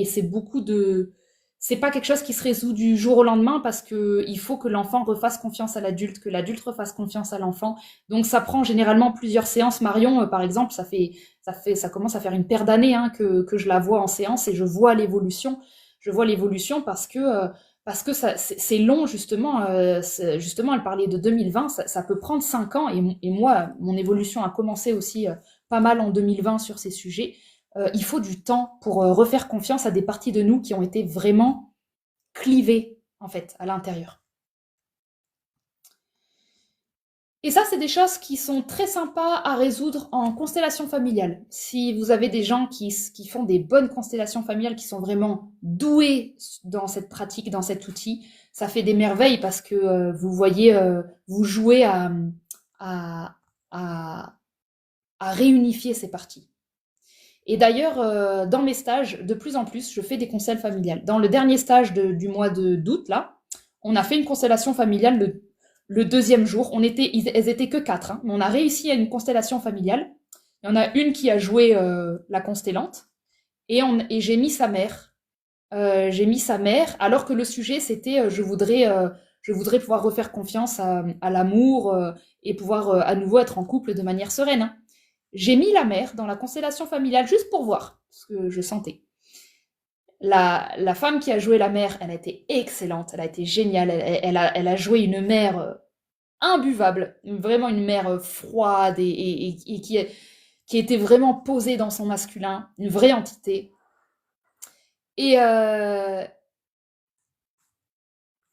c'est beaucoup de. C'est pas quelque chose qui se résout du jour au lendemain parce que il faut que l'enfant refasse confiance à l'adulte, que l'adulte refasse confiance à l'enfant. Donc ça prend généralement plusieurs séances. Marion, par exemple, ça commence à faire une paire d'années que je la vois en séance et je vois l'évolution. Je vois l'évolution parce que c'est long justement. Justement, elle parlait de 2020, ça peut prendre 5 ans et moi, mon évolution a commencé aussi pas mal en 2020 sur ces sujets. Il faut du temps pour refaire confiance à des parties de nous qui ont été vraiment clivées en fait à l'intérieur. Et ça, c'est des choses qui sont très sympas à résoudre en constellation familiale. Si vous avez des gens qui font des bonnes constellations familiales, qui sont vraiment doués dans cette pratique, dans cet outil, ça fait des merveilles parce que vous voyez, vous jouez à, à réunifier ces parties. Et d'ailleurs, dans mes stages, de plus en plus, je fais des constelles familiales. Dans le dernier stage du mois d'août, là, on a fait une constellation familiale le deuxième jour. Elles étaient que 4, hein, mais on a réussi à une constellation familiale. Il y en a une qui a joué la constellante, et j'ai mis sa mère. J'ai mis sa mère, alors que le sujet, c'était je voudrais pouvoir refaire confiance à l'amour et pouvoir à nouveau être en couple de manière sereine, hein. J'ai mis la mère dans la constellation familiale juste pour voir ce que je sentais. La femme qui a joué la mère, elle a été excellente, elle a été géniale, elle a joué une mère imbuvable, vraiment une mère froide et qui était vraiment posée dans son masculin, une vraie entité.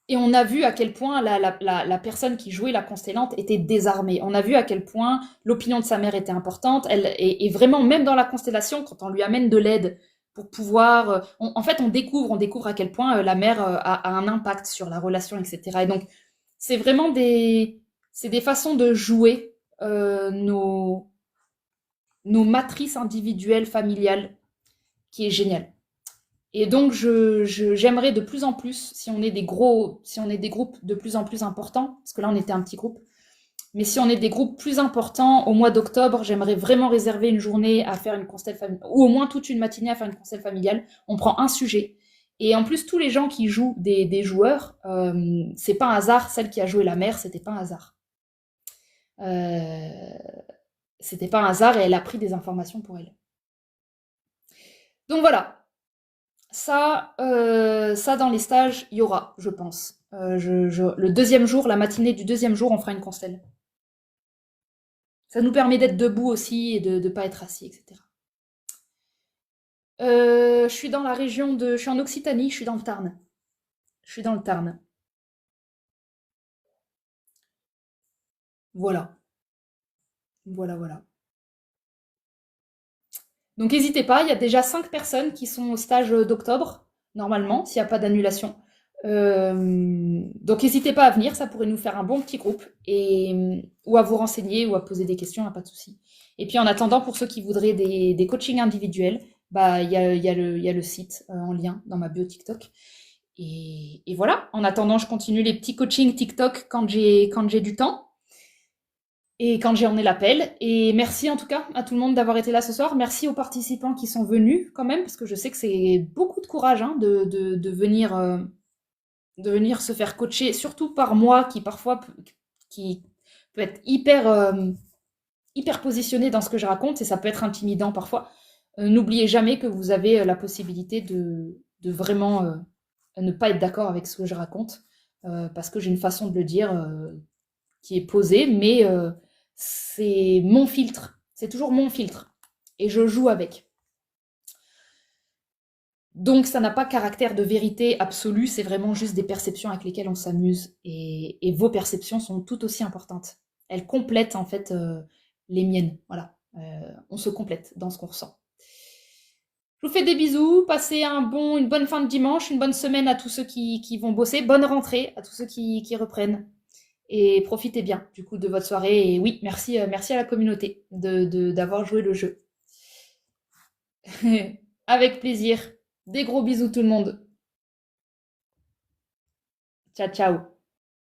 Et on a vu à quel point la personne qui jouait la constellante était désarmée. On a vu à quel point l'opinion de sa mère était importante. Et vraiment, même dans la constellation, quand on lui amène de l'aide pour pouvoir... en fait, on découvre à quel point la mère a un impact sur la relation, etc. Et donc, c'est vraiment des façons de jouer nos matrices individuelles, familiales, qui est génial. Et donc, j'aimerais de plus en plus, si on est des groupes de plus en plus importants, parce que là, on était un petit groupe, mais si on est des groupes plus importants, au mois d'octobre, j'aimerais vraiment réserver une journée à faire une constelle familiale, ou au moins toute une matinée à faire une constelle familiale. On prend un sujet. Et en plus, tous les gens qui jouent des joueurs, c'est pas un hasard, celle qui a joué la mère, c'était pas un hasard. C'était pas un hasard et elle a pris des informations pour elle. Donc voilà. Ça, dans les stages, il y aura, je pense. Le deuxième jour, la matinée du deuxième jour, on fera une constelle. Ça nous permet d'être debout aussi et de ne pas être assis, etc. Je suis dans la région je suis en Occitanie, je suis dans le Tarn. Je suis dans le Tarn. Voilà. Voilà, voilà. Donc n'hésitez pas, il y a déjà 5 personnes qui sont au stage d'octobre, normalement, s'il n'y a pas d'annulation. Donc n'hésitez pas à venir, ça pourrait nous faire un bon petit groupe, ou à vous renseigner, ou à poser des questions, pas de souci. Et puis en attendant, pour ceux qui voudraient des coachings individuels, bah il y a le site en lien dans ma bio TikTok. Et voilà, en attendant, je continue les petits coachings TikTok quand j'ai du temps. Et quand j'en ai l'appel. Et merci en tout cas à tout le monde d'avoir été là ce soir. Merci aux participants qui sont venus quand même, parce que je sais que c'est beaucoup de courage de venir se faire coacher, surtout par moi qui parfois qui peut être hyper hyper positionné dans ce que je raconte et ça peut être intimidant parfois. N'oubliez jamais que vous avez la possibilité de vraiment ne pas être d'accord avec ce que je raconte, parce que j'ai une façon de le dire qui est posée, mais c'est mon filtre. C'est toujours mon filtre. Et je joue avec. Donc ça n'a pas caractère de vérité absolue, c'est vraiment juste des perceptions avec lesquelles on s'amuse. Et vos perceptions sont tout aussi importantes. Elles complètent en fait les miennes. Voilà. On se complète dans ce qu'on ressent. Je vous fais des bisous, passez une bonne fin de dimanche, une bonne semaine à tous ceux qui vont bosser, bonne rentrée à tous ceux qui reprennent. Et profitez bien du coup de votre soirée. Et oui, merci à la communauté d'avoir joué le jeu. Avec plaisir. Des gros bisous tout le monde. Ciao, ciao.